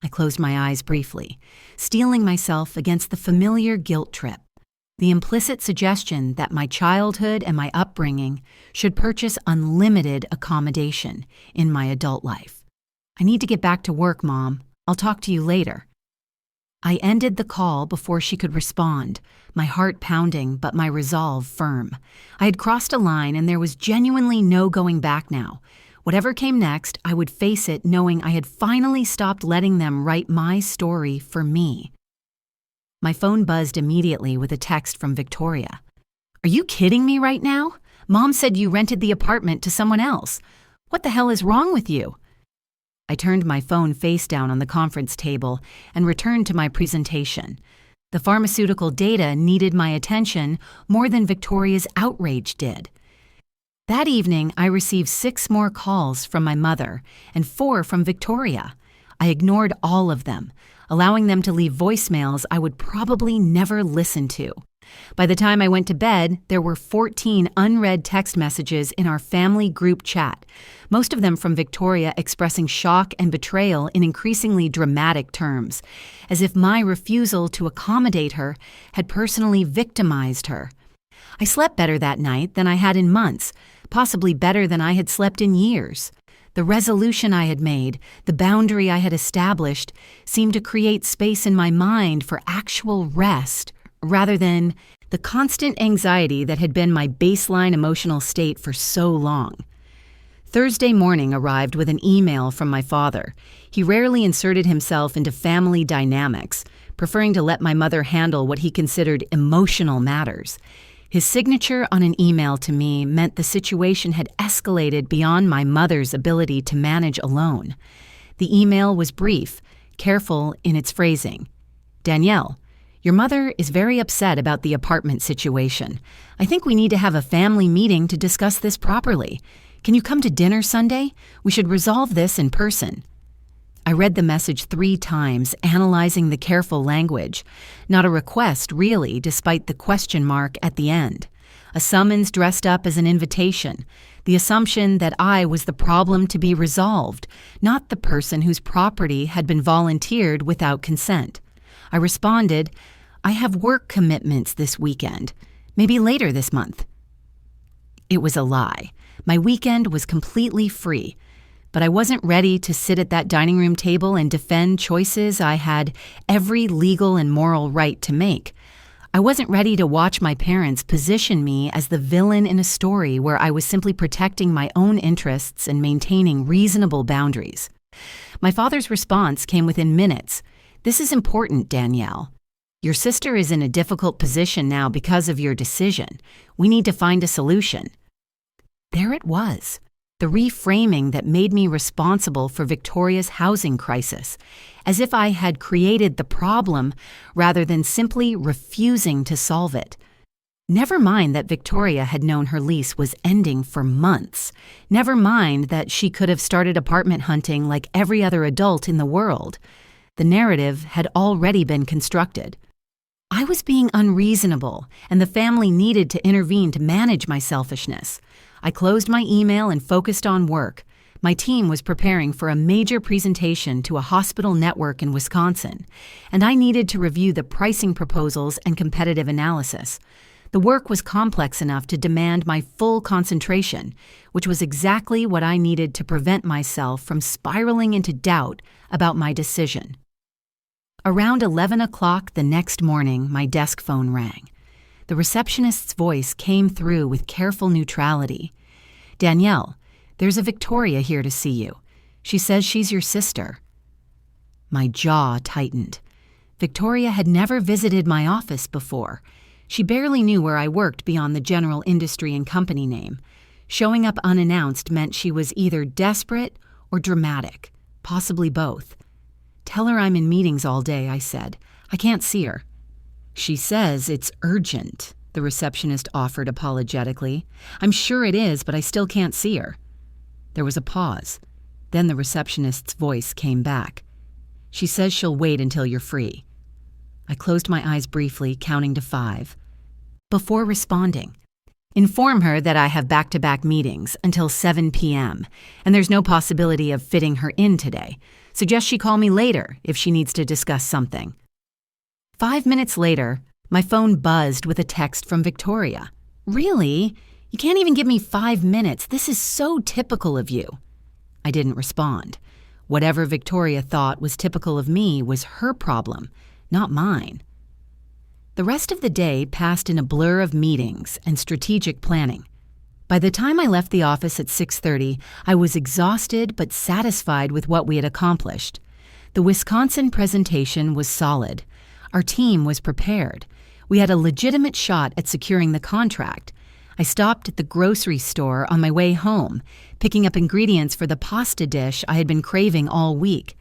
I closed my eyes briefly, steeling myself against the familiar guilt trip, the implicit suggestion that my childhood and my upbringing should purchase unlimited accommodation in my adult life. "I need to get back to work, Mom. I'll talk to you later." I ended the call before she could respond, my heart pounding but my resolve firm. I had crossed a line and there was genuinely no going back now. Whatever came next, I would face it knowing I had finally stopped letting them write my story for me. My phone buzzed immediately with a text from Victoria. "Are you kidding me right now? Mom said you rented the apartment to someone else. What the hell is wrong with you?" I turned my phone face down on the conference table and returned to my presentation. The pharmaceutical data needed my attention more than Victoria's outrage did. That evening, I received 6 more calls from my mother and 4 from Victoria. I ignored all of them, allowing them to leave voicemails I would probably never listen to. By the time I went to bed, there were 14 unread text messages in our family group chat, most of them from Victoria expressing shock and betrayal in increasingly dramatic terms, as if my refusal to accommodate her had personally victimized her. I slept better that night than I had in months, possibly better than I had slept in years. The resolution I had made, the boundary I had established, seemed to create space in my mind for actual rest, rather than the constant anxiety that had been my baseline emotional state for so long. Thursday morning arrived with an email from my father. He rarely inserted himself into family dynamics, preferring to let my mother handle what he considered emotional matters. His signature on an email to me meant the situation had escalated beyond my mother's ability to manage alone. The email was brief, careful in its phrasing. "Danielle, your mother is very upset about the apartment situation. I think we need to have a family meeting to discuss this properly. Can you come to dinner Sunday? We should resolve this in person." I read the message 3 times, analyzing the careful language. Not a request, really, despite the question mark at the end. A summons dressed up as an invitation. The assumption that I was the problem to be resolved, not the person whose property had been volunteered without consent. I responded, "I have work commitments this weekend. Maybe later this month." It was a lie. My weekend was completely free. But I wasn't ready to sit at that dining room table and defend choices I had every legal and moral right to make. I wasn't ready to watch my parents position me as the villain in a story where I was simply protecting my own interests and maintaining reasonable boundaries. My father's response came within minutes. "This is important, Danielle. Your sister is in a difficult position now because of your decision. We need to find a solution." There it was. The reframing that made me responsible for Victoria's housing crisis, as if I had created the problem rather than simply refusing to solve it. Never mind that Victoria had known her lease was ending for months. Never mind that she could have started apartment hunting like every other adult in the world. The narrative had already been constructed. I was being unreasonable, and the family needed to intervene to manage my selfishness. I closed my email and focused on work. My team was preparing for a major presentation to a hospital network in Wisconsin, and I needed to review the pricing proposals and competitive analysis. The work was complex enough to demand my full concentration, which was exactly what I needed to prevent myself from spiraling into doubt about my decision. Around 11 o'clock the next morning, my desk phone rang. The receptionist's voice came through with careful neutrality. "Danielle, there's a Victoria here to see you. She says she's your sister." My jaw tightened. Victoria had never visited my office before. She barely knew where I worked beyond the general industry and company name. Showing up unannounced meant she was either desperate or dramatic, possibly both. "Tell her I'm in meetings all day," I said. "I can't see her." "She says it's urgent," the receptionist offered apologetically. "I'm sure it is, but I still can't see her." There was a pause. Then the receptionist's voice came back. "She says she'll wait until you're free." I closed my eyes briefly, counting to 5. Before responding, "Inform her that I have back-to-back meetings until 7 p.m., and there's no possibility of fitting her in today. Suggest she call me later if she needs to discuss something." 5 minutes later, my phone buzzed with a text from Victoria. "Really? You can't even give me 5 minutes. This is so typical of you." I didn't respond. Whatever Victoria thought was typical of me was her problem, not mine. The rest of the day passed in a blur of meetings and strategic planning. By the time I left the office at 6:30, I was exhausted but satisfied with what we had accomplished. The Wisconsin presentation was solid. Our team was prepared. We had a legitimate shot at securing the contract. I stopped at the grocery store on my way home, picking up ingredients for the pasta dish I had been craving all week.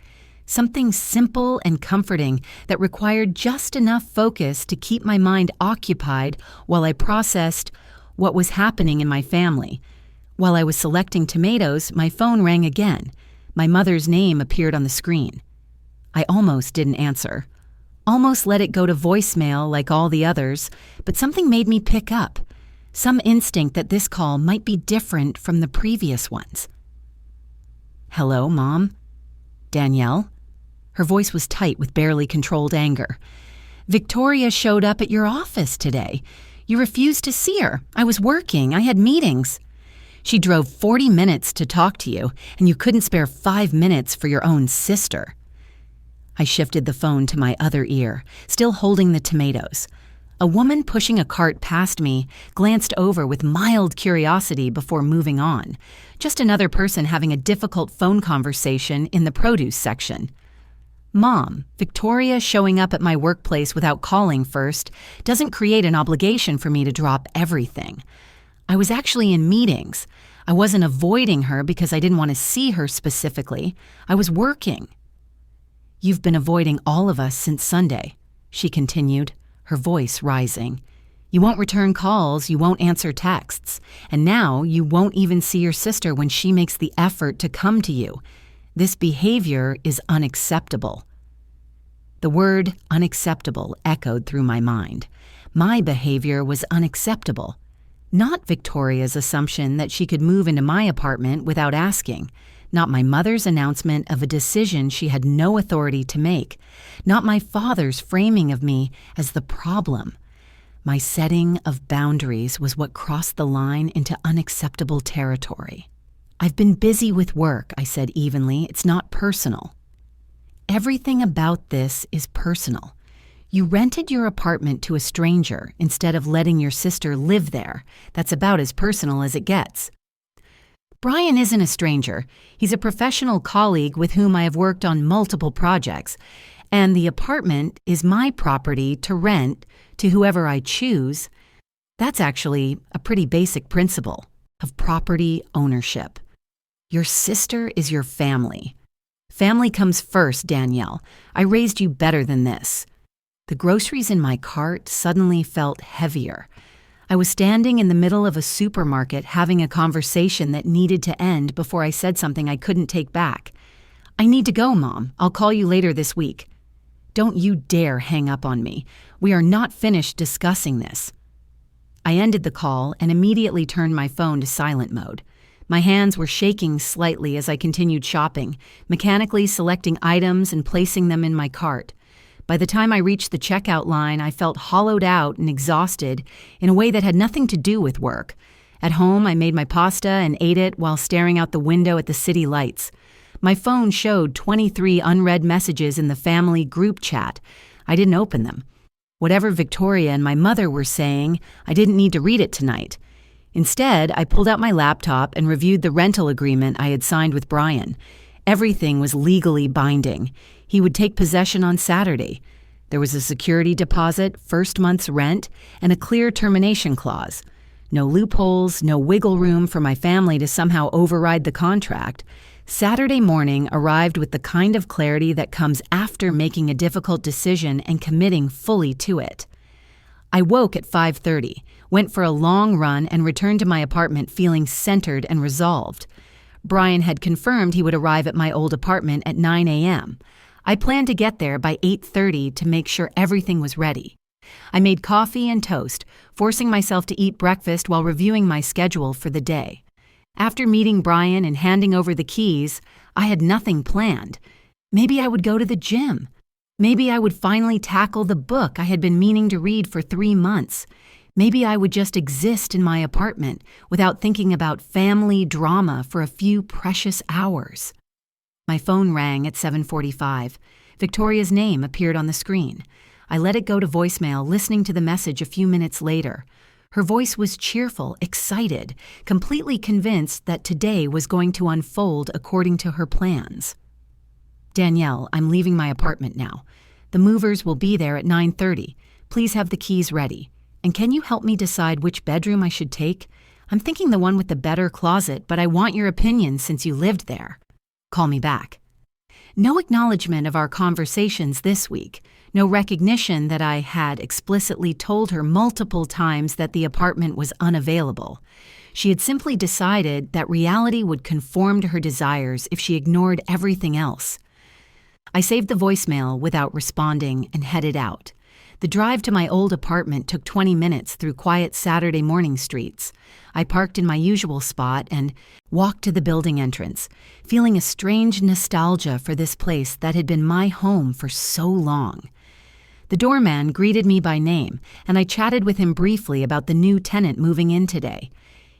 Something simple and comforting that required just enough focus to keep my mind occupied while I processed what was happening in my family. While I was selecting tomatoes, my phone rang again. My mother's name appeared on the screen. I almost didn't answer. Almost let it go to voicemail like all the others, but something made me pick up. Some instinct that this call might be different from the previous ones. "Hello, Mom?" "Danielle?" Her voice was tight with barely controlled anger. "Victoria showed up at your office today. You refused to see her. I was working. I had meetings. She drove 40 minutes to talk to you, and you couldn't spare 5 minutes for your own sister." I shifted the phone to my other ear, still holding the tomatoes. A woman pushing a cart past me glanced over with mild curiosity before moving on. Just another person having a difficult phone conversation in the produce section. "Mom, Victoria showing up at my workplace without calling first doesn't create an obligation for me to drop everything. I was actually in meetings. I wasn't avoiding her because I didn't want to see her specifically. I was working." "You've been avoiding all of us since Sunday," she continued, her voice rising. "You won't return calls, you won't answer texts, and now you won't even see your sister when she makes the effort to come to you. This behavior is unacceptable. The word unacceptable echoed through my mind. My behavior was unacceptable. Not Victoria's assumption that she could move into my apartment without asking. Not my mother's announcement of a decision she had no authority to make. Not my father's framing of me as the problem. My setting of boundaries was what crossed the line into unacceptable territory. "I've been busy with work," I said evenly. "It's not personal." "Everything about this is personal. You rented your apartment to a stranger instead of letting your sister live there. That's about as personal as it gets." "Brian isn't a stranger. He's a professional colleague with whom I have worked on multiple projects, and the apartment is my property to rent to whoever I choose." That's actually a pretty basic principle of property ownership. Your sister is your family. Family comes first, Danielle. I raised you better than this. The groceries in my cart suddenly felt heavier. I was standing in the middle of a supermarket having a conversation that needed to end before I said something I couldn't take back. "I need to go, Mom. I'll call you later this week." "Don't you dare hang up on me. We are not finished discussing this." I ended the call and immediately turned my phone to silent mode. My hands were shaking slightly as I continued shopping, mechanically selecting items and placing them in my cart. By the time I reached the checkout line, I felt hollowed out and exhausted in a way that had nothing to do with work. At home, I made my pasta and ate it while staring out the window at the city lights. My phone showed 23 unread messages in the family group chat. I didn't open them. Whatever Victoria and my mother were saying, I didn't need to read it tonight. Instead, I pulled out my laptop and reviewed the rental agreement I had signed with Brian. Everything was legally binding. He would take possession on Saturday. There was a security deposit, first month's rent, and a clear termination clause. No loopholes, no wiggle room for my family to somehow override the contract. Saturday morning arrived with the kind of clarity that comes after making a difficult decision and committing fully to it. I woke at 5:30, went for a long run, and returned to my apartment feeling centered and resolved. Brian had confirmed he would arrive at my old apartment at 9 a.m. I planned to get there by 8:30 to make sure everything was ready. I made coffee and toast, forcing myself to eat breakfast while reviewing my schedule for the day. After meeting Brian and handing over the keys, I had nothing planned. Maybe I would go to the gym. Maybe I would finally tackle the book I had been meaning to read for 3 months. Maybe I would just exist in my apartment without thinking about family drama for a few precious hours. My phone rang at 7:45. Victoria's name appeared on the screen. I let it go to voicemail, listening to the message a few minutes later. Her voice was cheerful, excited, completely convinced that today was going to unfold according to her plans. "Danielle, I'm leaving my apartment now. The movers will be there at 9:30. Please have the keys ready. And can you help me decide which bedroom I should take? I'm thinking the one with the better closet, but I want your opinion since you lived there. Call me back." No acknowledgement of our conversations this week. No recognition that I had explicitly told her multiple times that the apartment was unavailable. She had simply decided that reality would conform to her desires if she ignored everything else. I saved the voicemail without responding and headed out. The drive to my old apartment took 20 minutes through quiet Saturday morning streets. I parked in my usual spot and walked to the building entrance, feeling a strange nostalgia for this place that had been my home for so long. The doorman greeted me by name, and I chatted with him briefly about the new tenant moving in today.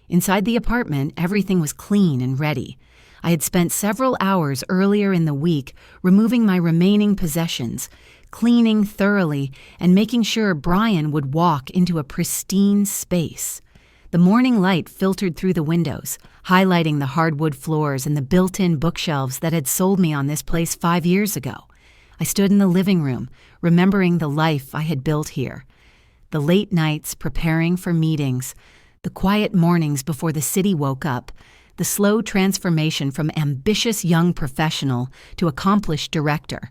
Inside the apartment, everything was clean and ready. I had spent several hours earlier in the week removing my remaining possessions, cleaning thoroughly, and making sure Brian would walk into a pristine space. The morning light filtered through the windows, highlighting the hardwood floors and the built-in bookshelves that had sold me on this place 5 years ago. I stood in the living room, remembering the life I had built here. The late nights preparing for meetings, the quiet mornings before the city woke up, the slow transformation from ambitious young professional to accomplished director.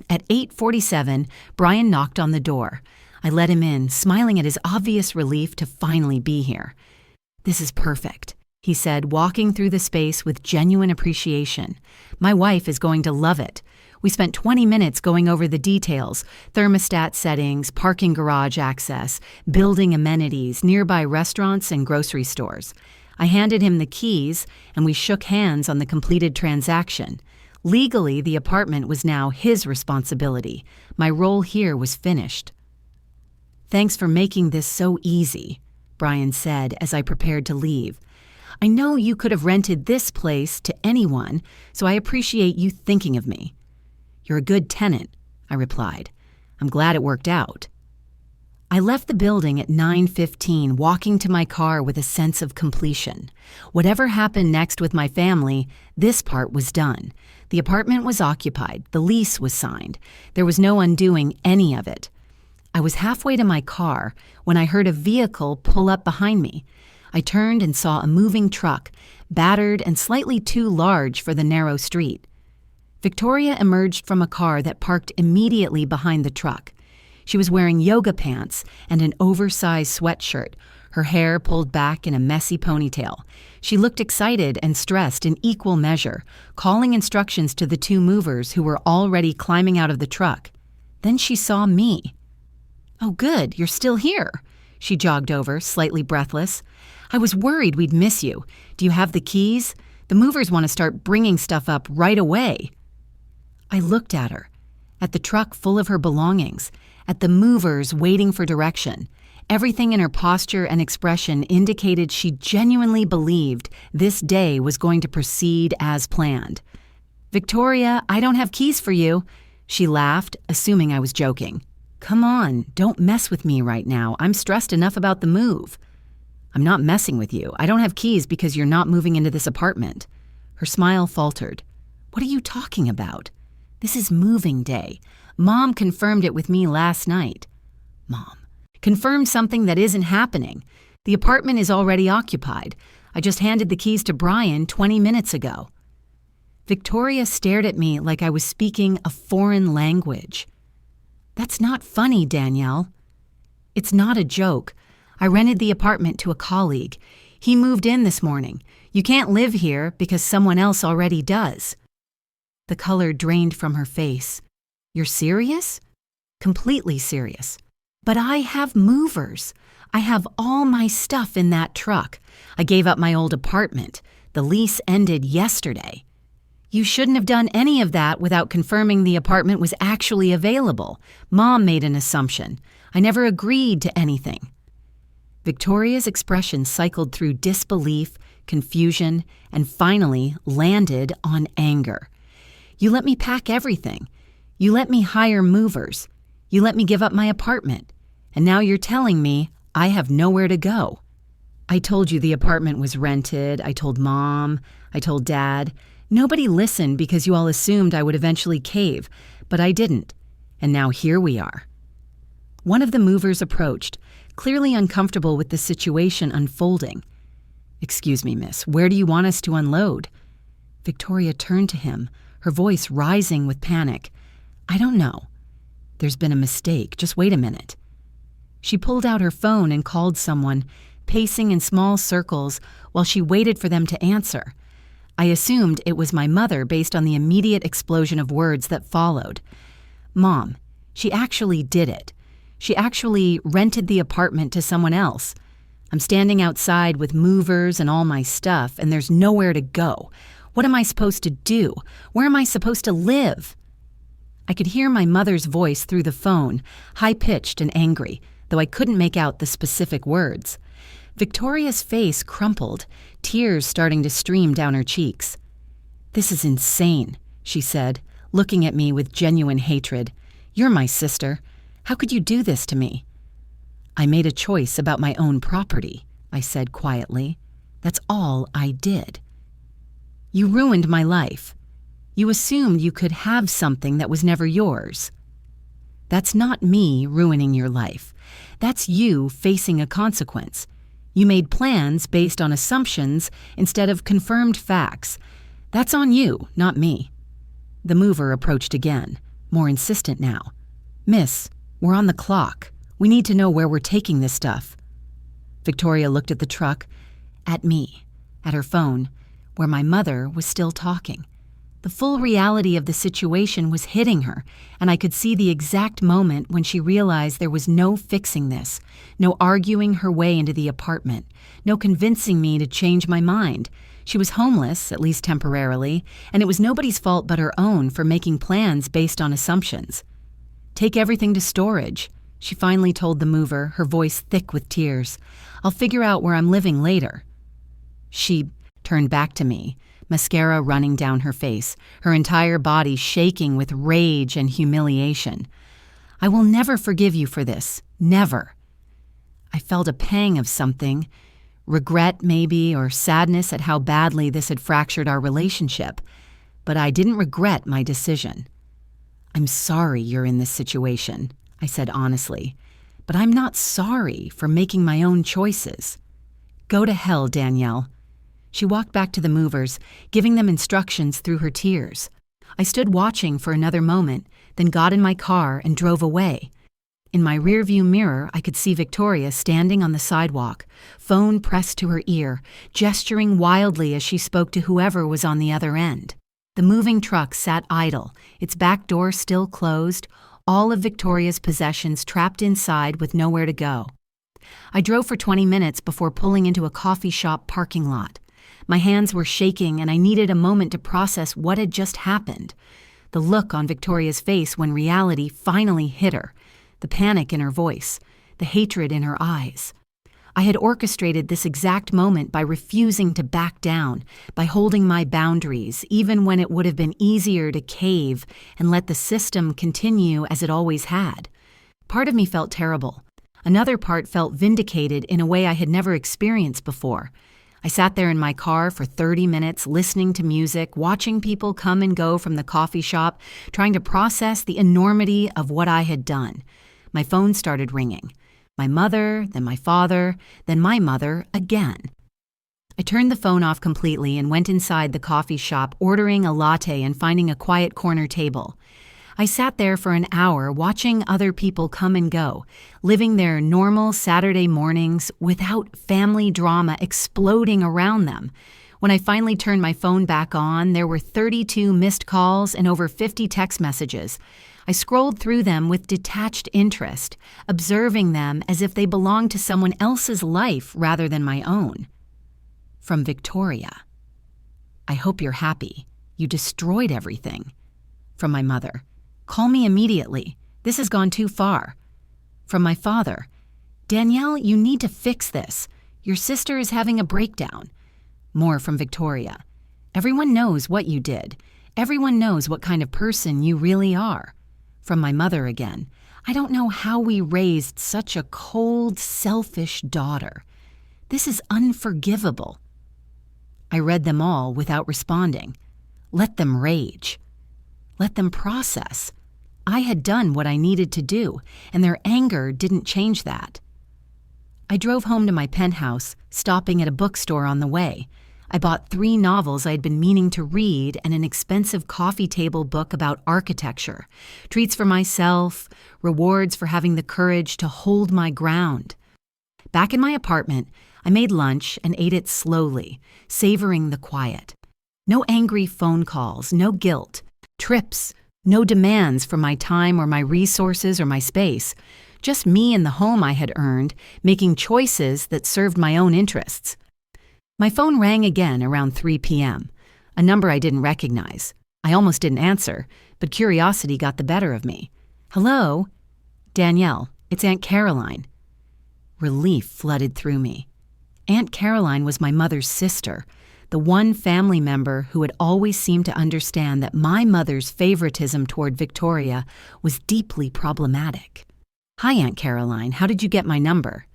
At 8:47, Brian knocked on the door. I let him in, smiling at his obvious relief to finally be here. "This is perfect." he said, walking through the space with genuine appreciation. "My wife is going to love it. We spent 20 minutes going over the details: thermostat settings, parking garage access, building amenities, nearby restaurants and grocery stores. I handed him the keys, and we shook hands on the completed transaction. Legally, the apartment was now his responsibility. My role here was finished." "Thanks for making this so easy," Brian said as I prepared to leave. "I know you could have rented this place to anyone, so I appreciate you thinking of me." "You're a good tenant," I replied. "I'm glad it worked out." I left the building at 9:15, walking to my car with a sense of completion. Whatever happened next with my family, this part was done. The apartment was occupied, the lease was signed. There was no undoing any of it. I was halfway to my car when I heard a vehicle pull up behind me. I turned and saw a moving truck, battered and slightly too large for the narrow street. Victoria emerged from a car that parked immediately behind the truck. She was wearing yoga pants and an oversized sweatshirt, her hair pulled back in a messy ponytail. She looked excited and stressed in equal measure, calling instructions to the two movers who were already climbing out of the truck. Then she saw me. "Oh, good, you're still here." She jogged over, slightly breathless. "I was worried we'd miss you. Do you have the keys? The movers want to start bringing stuff up right away." I looked at her, at the truck full of her belongings, at the movers waiting for direction. Everything in her posture and expression indicated she genuinely believed this day was going to proceed as planned. "Victoria, I don't have keys for you," she laughed, assuming I was joking. "Come on, don't mess with me right now. I'm stressed enough about the move." "I'm not messing with you. I don't have keys because you're not moving into this apartment." Her smile faltered. "What are you talking about? This is moving day. Mom confirmed it with me last night." "Mom confirmed something that isn't happening. The apartment is already occupied. I just handed the keys to Brian 20 minutes ago." Victoria stared at me like I was speaking a foreign language. "That's not funny, Danielle." "It's not a joke. I rented the apartment to a colleague. He moved in this morning. You can't live here because someone else already does." The color drained from her face. "You're serious?" "Completely serious. But I have movers. I have all my stuff in that truck. I gave up my old apartment. The lease ended yesterday." "You shouldn't have done any of that without confirming the apartment was actually available. Mom made an assumption. I never agreed to anything." Victoria's expression cycled through disbelief, confusion, and finally landed on anger. "You let me pack everything. You let me hire movers. You let me give up my apartment. And now you're telling me I have nowhere to go." "I told you the apartment was rented. I told Mom. I told Dad. Nobody listened because you all assumed I would eventually cave, but I didn't. And now here we are." One of the movers approached, clearly uncomfortable with the situation unfolding. "Excuse me, miss, where do you want us to unload?" Victoria turned to him, her voice rising with panic. "I don't know. There's been a mistake. Just wait a minute." She pulled out her phone and called someone, pacing in small circles while she waited for them to answer. I assumed it was my mother based on the immediate explosion of words that followed. "Mom, she actually did it. She actually rented the apartment to someone else. I'm standing outside with movers and all my stuff, and there's nowhere to go. What am I supposed to do? Where am I supposed to live?" I could hear my mother's voice through the phone, high-pitched and angry, though I couldn't make out the specific words. Victoria's face crumpled, tears starting to stream down her cheeks. "This is insane," she said, looking at me with genuine hatred. "You're my sister. How could you do this to me?" "I made a choice about my own property," I said quietly. "That's all I did." "You ruined my life. You assumed you could have something that was never yours." "That's not me ruining your life. That's you facing a consequence. You made plans based on assumptions instead of confirmed facts. That's on you, not me." The mover approached again, more insistent now. "Miss, we're on the clock. We need to know where we're taking this stuff." Victoria looked at the truck, at me. at her phone, where my mother was still talking. The full reality of the situation was hitting her, and I could see the exact moment when she realized there was no fixing this, no arguing her way into the apartment, no convincing me to change my mind. She was homeless, at least temporarily, and it was nobody's fault but her own for making plans based on assumptions. "Take everything to storage," she finally told the mover, her voice thick with tears. "I'll figure out where I'm living later." She turned back to me, mascara running down her face, her entire body shaking with rage and humiliation. "I will never forgive you for this. Never." I felt a pang of something, regret maybe, or sadness at how badly this had fractured our relationship, but I didn't regret my decision. "I'm sorry you're in this situation," I said honestly, "but I'm not sorry for making my own choices." "Go to hell, Danielle." She walked back to the movers, giving them instructions through her tears. I stood watching for another moment, then got in my car and drove away. In my rearview mirror, I could see Victoria standing on the sidewalk, phone pressed to her ear, gesturing wildly as she spoke to whoever was on the other end. The moving truck sat idle, its back door still closed, all of Victoria's possessions trapped inside with nowhere to go. I drove for 20 minutes before pulling into a coffee shop parking lot. My hands were shaking and I needed a moment to process what had just happened. The look on Victoria's face when reality finally hit her, the panic in her voice, the hatred in her eyes. I had orchestrated this exact moment by refusing to back down, by holding my boundaries, even when it would have been easier to cave and let the system continue as it always had. Part of me felt terrible. Another part felt vindicated in a way I had never experienced before. I sat there in my car for 30 minutes, listening to music, watching people come and go from the coffee shop, trying to process the enormity of what I had done. My phone started ringing. My mother, then my father, then my mother again. I turned the phone off completely and went inside the coffee shop, ordering a latte and finding a quiet corner table. I sat there for an hour watching other people come and go, living their normal Saturday mornings without family drama exploding around them. When I finally turned my phone back on, there were 32 missed calls and over 50 text messages. I scrolled through them with detached interest, observing them as if they belonged to someone else's life rather than my own. From Victoria. "I hope you're happy. You destroyed everything." From my mother. "Call me immediately. This has gone too far." From my father. "Danielle, you need to fix this. Your sister is having a breakdown." More from Victoria. "Everyone knows what you did. Everyone knows what kind of person you really are." From my mother again. "I don't know how we raised such a cold, selfish daughter. This is unforgivable." I read them all without responding. Let them rage. Let them process. I had done what I needed to do, and their anger didn't change that. I drove home to my penthouse, stopping at a bookstore on the way. I bought 3 novels I had been meaning to read and an expensive coffee table book about architecture, treats for myself, rewards for having the courage to hold my ground. Back in my apartment, I made lunch and ate it slowly, savoring the quiet. No angry phone calls, no guilt. Trips, no demands for my time or my resources or my space. Just me and the home I had earned, making choices that served my own interests. My phone rang again around 3 p.m., a number I didn't recognize. I almost didn't answer, but curiosity got the better of me. "Hello?" "Danielle, it's Aunt Caroline." Relief flooded through me. Aunt Caroline was my mother's sister, the one family member who had always seemed to understand that my mother's favoritism toward Victoria was deeply problematic. "Hi, Aunt Caroline. How did you get my number?"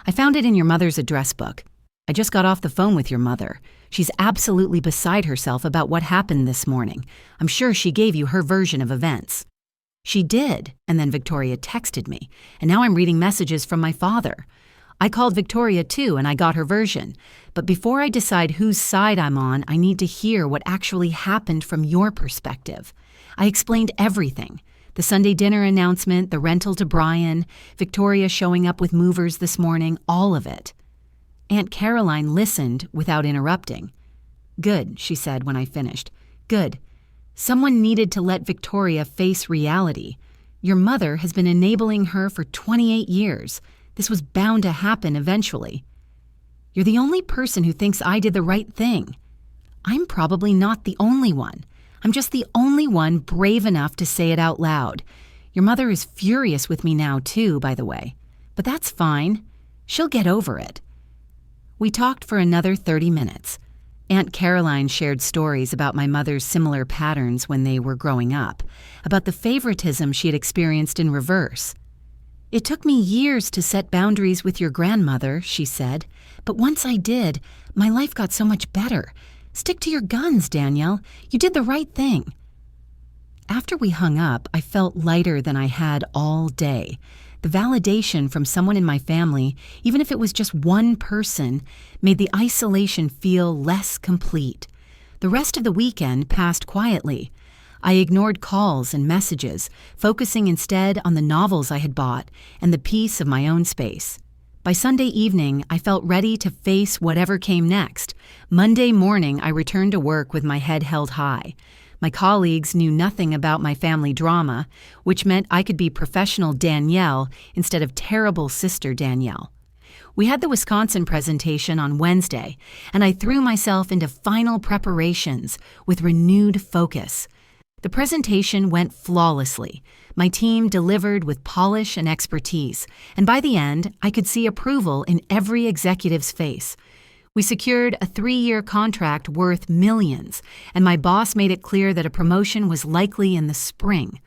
"I found it in your mother's address book. I just got off the phone with your mother. She's absolutely beside herself about what happened this morning. I'm sure she gave you her version of events." "She did," and then Victoria texted me, and now I'm reading messages from my father. I called Victoria too, and I got her version. But before I decide whose side I'm on, I need to hear what actually happened from your perspective. I explained everything. The Sunday dinner announcement, the rental to Brian, Victoria showing up with movers this morning, all of it. Aunt Caroline listened without interrupting. "Good," she said when I finished. "Good. Someone needed to let Victoria face reality. Your mother has been enabling her for 28 years. This was bound to happen eventually. You're the only person who thinks I did the right thing. I'm probably not the only one. I'm just the only one brave enough to say it out loud. Your mother is furious with me now, too, by the way. But that's fine. She'll get over it." We talked for another 30 minutes. Aunt Caroline shared stories about my mother's similar patterns when they were growing up, about the favoritism she had experienced in reverse. "It took me years to set boundaries with your grandmother," she said, "but once I did, my life got so much better. Stick to your guns, Danielle. You did the right thing." After we hung up, I felt lighter than I had all day. The validation from someone in my family, even if it was just one person, made the isolation feel less complete. The rest of the weekend passed quietly. I ignored calls and messages, focusing instead on the novels I had bought and the peace of my own space. By Sunday evening, I felt ready to face whatever came next. Monday morning, I returned to work with my head held high. My colleagues knew nothing about my family drama, which meant I could be professional Danielle instead of terrible sister Danielle. We had the Wisconsin presentation on Wednesday, and I threw myself into final preparations with renewed focus. The presentation went flawlessly. My team delivered with polish and expertise, and by the end, I could see approval in every executive's face. We secured a 3-year contract worth millions, and my boss made it clear that a promotion was likely in the spring.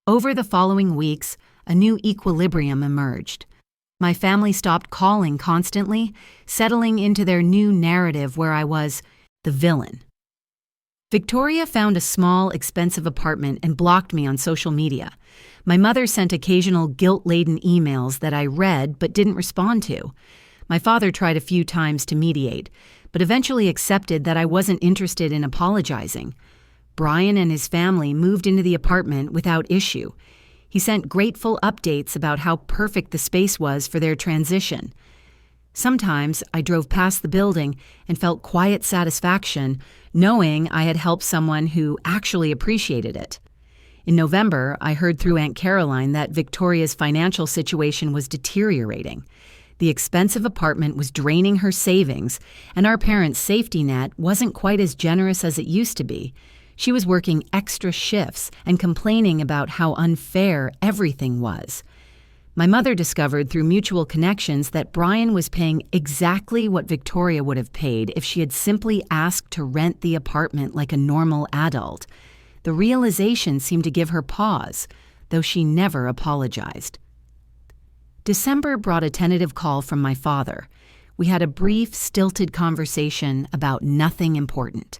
Over the following weeks, a new equilibrium emerged. My family stopped calling constantly, settling into their new narrative where I was the villain. Victoria found a small, expensive apartment and blocked me on social media. My mother sent occasional guilt-laden emails that I read but didn't respond to. My father tried a few times to mediate, but eventually accepted that I wasn't interested in apologizing. Brian and his family moved into the apartment without issue. He sent grateful updates about how perfect the space was for their transition. Sometimes I drove past the building and felt quiet satisfaction, knowing I had helped someone who actually appreciated it. In November, I heard through Aunt Caroline that Victoria's financial situation was deteriorating. The expensive apartment was draining her savings, and our parents' safety net wasn't quite as generous as it used to be. She was working extra shifts and complaining about how unfair everything was. My mother discovered through mutual connections that Brian was paying exactly what Victoria would have paid if she had simply asked to rent the apartment like a normal adult. The realization seemed to give her pause, though she never apologized. December brought a tentative call from my father. We had a brief, stilted conversation about nothing important.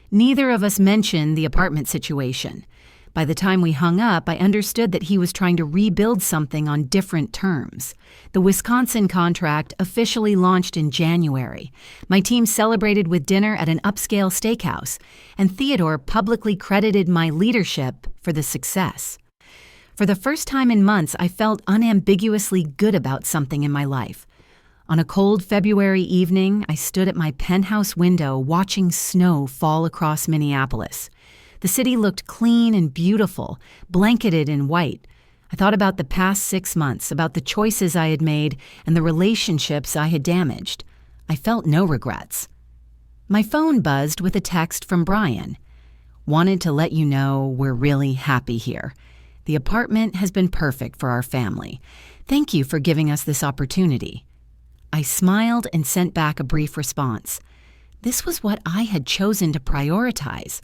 Neither of us mentioned the apartment situation. By the time we hung up, I understood that he was trying to rebuild something on different terms. The Wisconsin contract officially launched in January. My team celebrated with dinner at an upscale steakhouse, and Theodore publicly credited my leadership for the success. For the first time in months, I felt unambiguously good about something in my life. On a cold February evening, I stood at my penthouse window watching snow fall across Minneapolis. The city looked clean and beautiful, blanketed in white. I thought about the past 6 months, about the choices I had made and the relationships I had damaged. I felt no regrets. My phone buzzed with a text from Brian. "Wanted to let you know we're really happy here. The apartment has been perfect for our family. Thank you for giving us this opportunity." I smiled and sent back a brief response. This was what I had chosen to prioritize.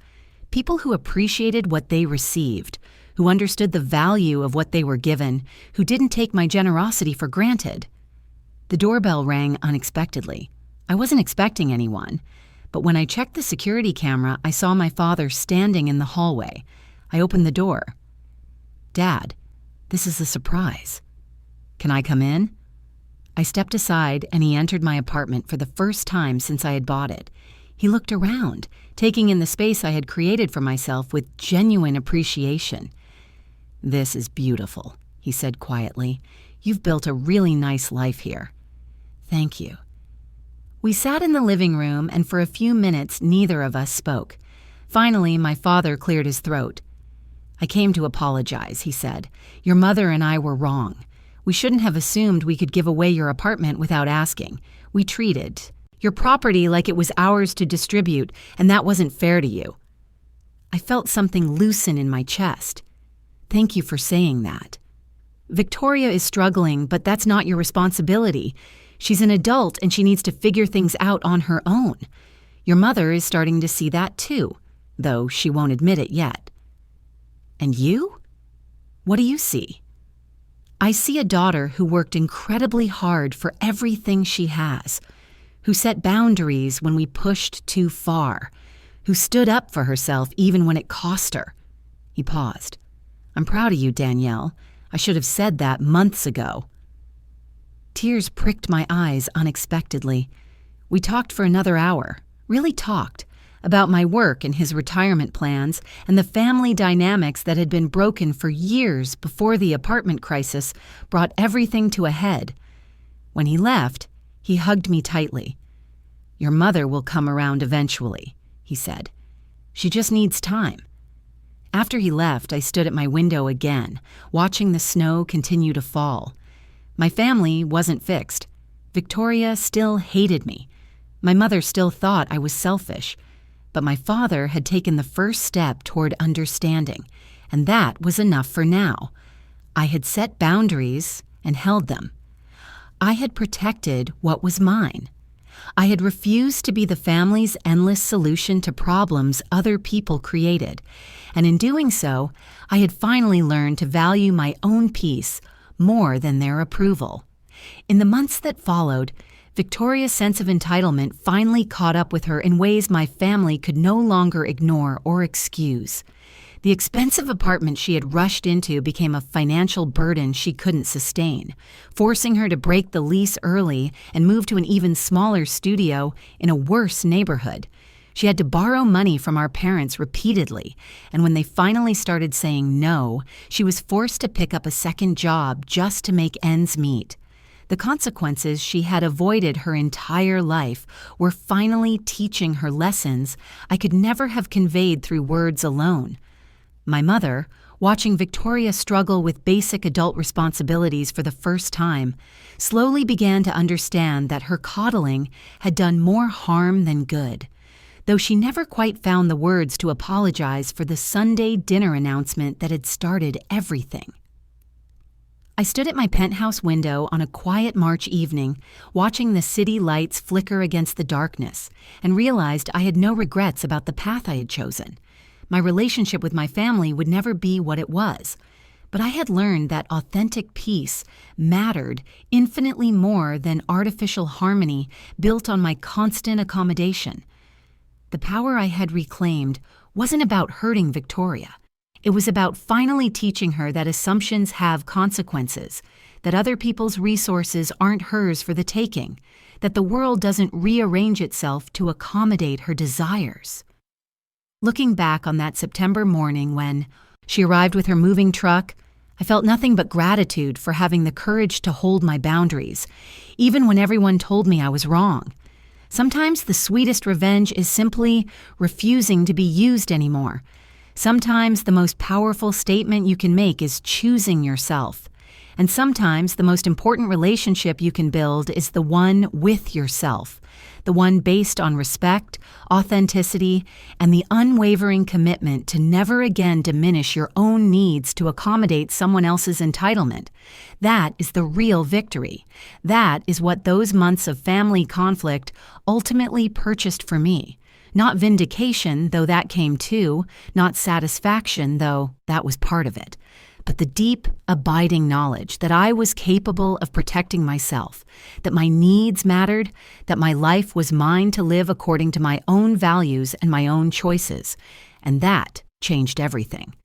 People who appreciated what they received, who understood the value of what they were given, who didn't take my generosity for granted. The doorbell rang unexpectedly. I wasn't expecting anyone, but when I checked the security camera, I saw my father standing in the hallway. I opened the door. "Dad, this is a surprise. Can I come in?" I stepped aside and he entered my apartment for the first time since I had bought it. He looked around, taking in the space I had created for myself with genuine appreciation. "This is beautiful," he said quietly. "You've built a really nice life here." "Thank you." We sat in the living room, and for a few minutes neither of us spoke. Finally, my father cleared his throat. "I came to apologize," he said. "Your mother and I were wrong. We shouldn't have assumed we could give away your apartment without asking. We treated your property like it was ours to distribute, and that wasn't fair to you." I felt something loosen in my chest. "Thank you for saying that. Victoria is struggling, but that's not your responsibility. She's an adult and she needs to figure things out on her own. Your mother is starting to see that too, though she won't admit it yet." "And you? What do you see?" "I see a daughter who worked incredibly hard for everything she has, who set boundaries when we pushed too far, who stood up for herself even when it cost her." He paused. "I'm proud of you, Danielle. I should have said that months ago." Tears pricked my eyes unexpectedly. We talked for another hour, really talked, about my work and his retirement plans and the family dynamics that had been broken for years before the apartment crisis brought everything to a head. When he left, he hugged me tightly. "Your mother will come around eventually," he said. "She just needs time." After he left, I stood at my window again, watching the snow continue to fall. My family wasn't fixed. Victoria still hated me. My mother still thought I was selfish. But my father had taken the first step toward understanding, and that was enough for now. I had set boundaries and held them. I had protected what was mine. I had refused to be the family's endless solution to problems other people created, and in doing so, I had finally learned to value my own peace more than their approval. In the months that followed, Victoria's sense of entitlement finally caught up with her in ways my family could no longer ignore or excuse. The expensive apartment she had rushed into became a financial burden she couldn't sustain, forcing her to break the lease early and move to an even smaller studio in a worse neighborhood. She had to borrow money from our parents repeatedly, and when they finally started saying no, she was forced to pick up a second job just to make ends meet. The consequences she had avoided her entire life were finally teaching her lessons I could never have conveyed through words alone. My mother, watching Victoria struggle with basic adult responsibilities for the first time, slowly began to understand that her coddling had done more harm than good, though she never quite found the words to apologize for the Sunday dinner announcement that had started everything. I stood at my penthouse window on a quiet March evening, watching the city lights flicker against the darkness, and realized I had no regrets about the path I had chosen. My relationship with my family would never be what it was, but I had learned that authentic peace mattered infinitely more than artificial harmony built on my constant accommodation. The power I had reclaimed wasn't about hurting Victoria. It was about finally teaching her that assumptions have consequences, that other people's resources aren't hers for the taking, that the world doesn't rearrange itself to accommodate her desires. Looking back on that September morning when she arrived with her moving truck, I felt nothing but gratitude for having the courage to hold my boundaries, even when everyone told me I was wrong. Sometimes the sweetest revenge is simply refusing to be used anymore. Sometimes the most powerful statement you can make is choosing yourself. And sometimes the most important relationship you can build is the one with yourself, the one based on respect, authenticity, and the unwavering commitment to never again diminish your own needs to accommodate someone else's entitlement. That is the real victory. That is what those months of family conflict ultimately purchased for me. Not vindication, though that came too, not satisfaction, though that was part of it, but the deep, abiding knowledge that I was capable of protecting myself, that my needs mattered, that my life was mine to live according to my own values and my own choices, and that changed everything.